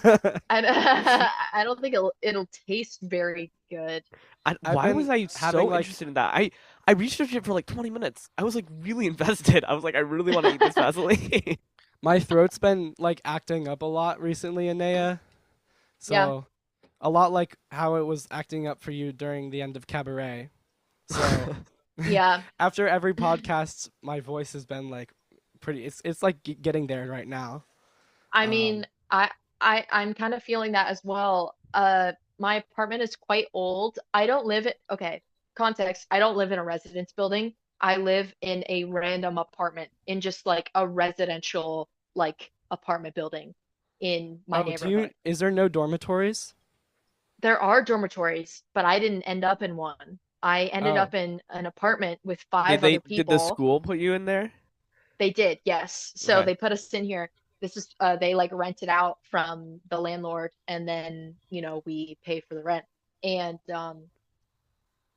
I don't think it'll taste very good. I've Why was been I having so like interested in that? I researched it for like 20 minutes. I was like really invested. I was like, I really want to eat this Vaseline. my throat's been like acting up a lot recently, Inea. Yeah. So a lot like how it was acting up for you during the end of Cabaret. So Yeah. after every podcast, my voice has been like pretty. It's like getting there right now. I mean, Um, I'm kind of feeling that as well. My apartment is quite old. I don't live it. Okay, context. I don't live in a residence building. I live in a random apartment in just like a residential like apartment building in my oh, do you? neighborhood. Is there no dormitories? There are dormitories, but I didn't end up in one. I ended Oh, up in an apartment with Did 5 other did the people. school put you in there? They did, yes. So Okay. they put us in here. This is they like rent it out from the landlord and then, we pay for the rent. And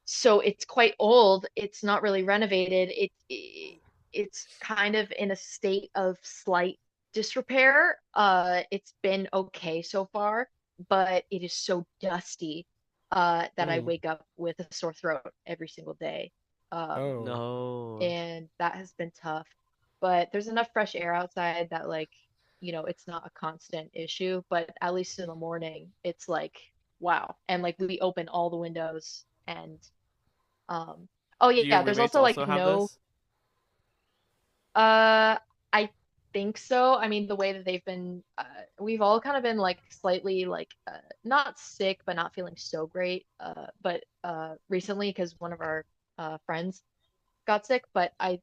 so it's quite old. It's not really renovated. It's kind of in a state of slight disrepair. It's been okay so far, but it is so dusty that I mm, wake up with a sore throat every single day. oh, No. And that has been tough. But there's enough fresh air outside that like, it's not a constant issue, but at least in the morning, it's like, wow. And like we open all the windows and um oh Do your yeah, there's roommates also also like have no this? I think so. I mean, the way that they've been we've all kind of been like slightly like not sick but not feeling so great but recently because one of our friends got sick, but I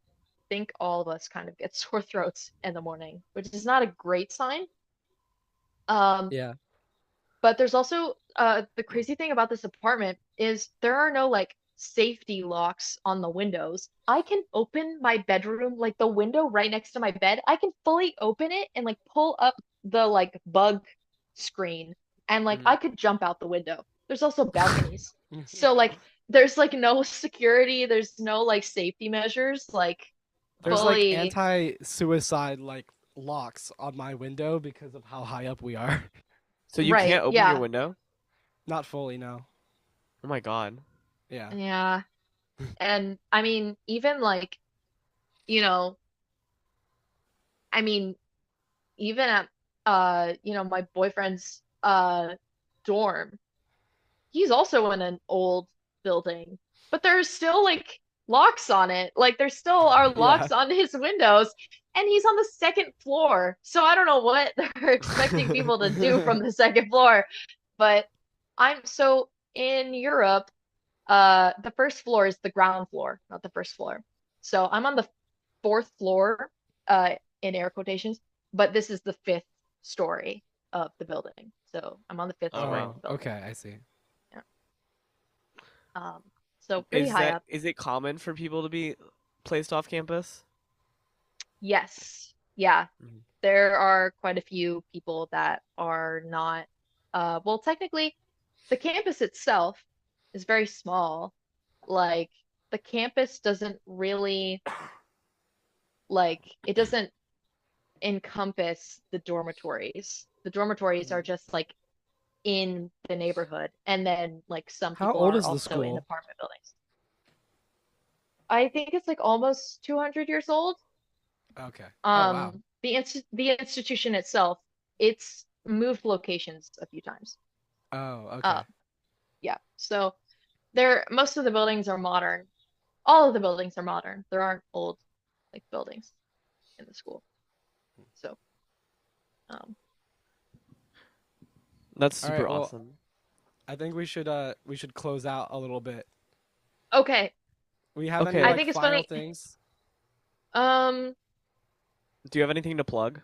think all of us kind of get sore throats in the morning, which is not a great sign. Um, yeah. but there's also the crazy thing about this apartment is there are no like safety locks on the windows. I can open my bedroom, like the window right next to my bed. I can fully open it and like pull up the like bug screen and like Mhm. I could jump out the window. There's also balconies. So like there's like no security, there's no like safety measures, like There's like Oh. fully anti-suicide like locks on my window because of how high up we are. So you right. can't open your Yeah. window? Not fully, no. Oh my God. Yeah. Yeah. And I mean, even like, you know, I mean, even at my boyfriend's dorm, he's also in an old building, but there's still like locks on it. Like there still are Yeah. locks on his windows, and he's on the second floor. So I don't know what they're expecting people to do from the second floor, but I'm so in Europe. The first floor is the ground floor, not the first floor. So I'm on the fourth floor, in air quotations, but this is the fifth story of the building. So I'm on the fifth Oh, story right. of Oh, the building. okay, I see. Yeah. So pretty high up. Is it common for people to be placed off campus? Yes. Yeah. Mhm. There are quite a few people that are not, well, technically, the campus itself is very small. Like, the campus doesn't really, it doesn't encompass the dormitories. The dormitories are Mm. just like in the neighborhood, and then like some How people old are is the also in school? apartment buildings. I think it's like almost 200 years old. Okay. Oh, wow. The institution itself, it's moved locations a few times. Oh, Uh, okay. yeah. So most of the buildings are modern. All of the buildings are modern. There aren't old like buildings in the school. So, um, That's All right. super Well, awesome. I think we should close out a little bit. okay. We have any Okay. I like think it's final funny. things? Um, Do you have anything to plug?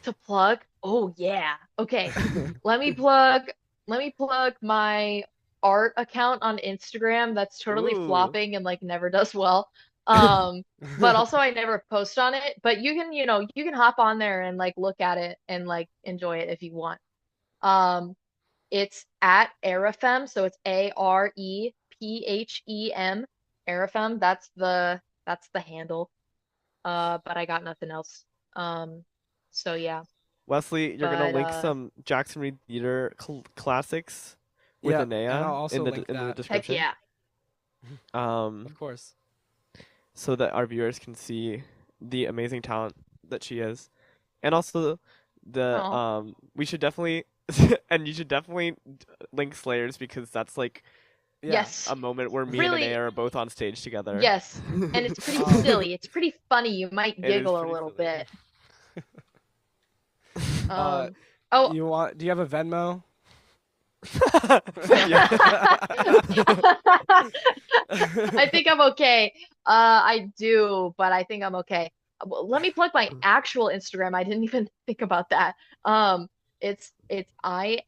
to plug. Oh yeah. Okay. Let me plug let me plug my art account on Instagram that's totally Ooh. flopping and like never does well. Um, but also I never post on it, but you can hop on there and like look at it and like enjoy it if you want. Um, It's at Arephem, so it's AREPHEM, Arephem. That's the handle. But I got nothing else. So yeah. Wesley, you're gonna But link some Jackson Reed Theater classics with Yeah, and I'll INNEA also link in the that. heck description. yeah. Of course. So that our viewers can see the amazing talent that she is, and also the Oh, we should definitely and you should definitely link Slayers because that's like Yeah. yes. a moment where me and Really, INNEA are both on stage together. yes. And it's pretty Um, silly. It's pretty funny. You might It is giggle a pretty little silly. bit. Uh, Oh, do you have a Venmo? Yeah. I think I'm okay. I do, but I think I'm okay. Well, let me plug my actual Instagram. I didn't even think about that. It's INNEA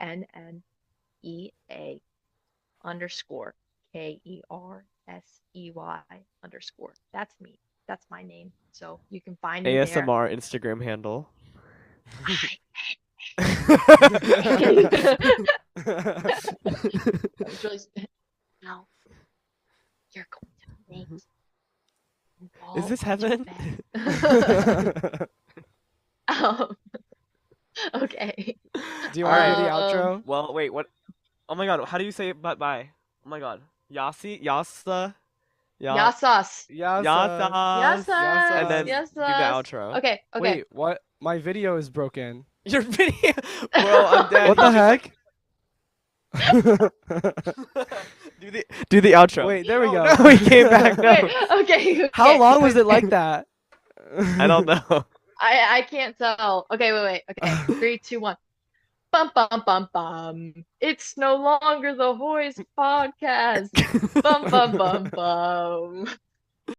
underscore KERSEY_. That's me. That's my name. So you can find me there. ASMR Instagram handle. I was really now you're going to make Is this heaven? Okay. Do you want to do the Um, outro? Well, wait, what? Oh my God, how do you say bye? Oh my God, Yasa, Yasas. Yasas, Yasas. and then Yasas. do the outro. Okay. Wait, what? My video is broken. Your video, bro, I'm dead. What the heck? Do the outro. Wait, there we Oh, go. No, we came back. No, Okay. Okay. How long was it like that? I don't know. I can't tell. Okay, wait. Okay. 3, 2, 1. Bum bum bum bum. It's no longer the Hoys podcast. Bum bum bum bum.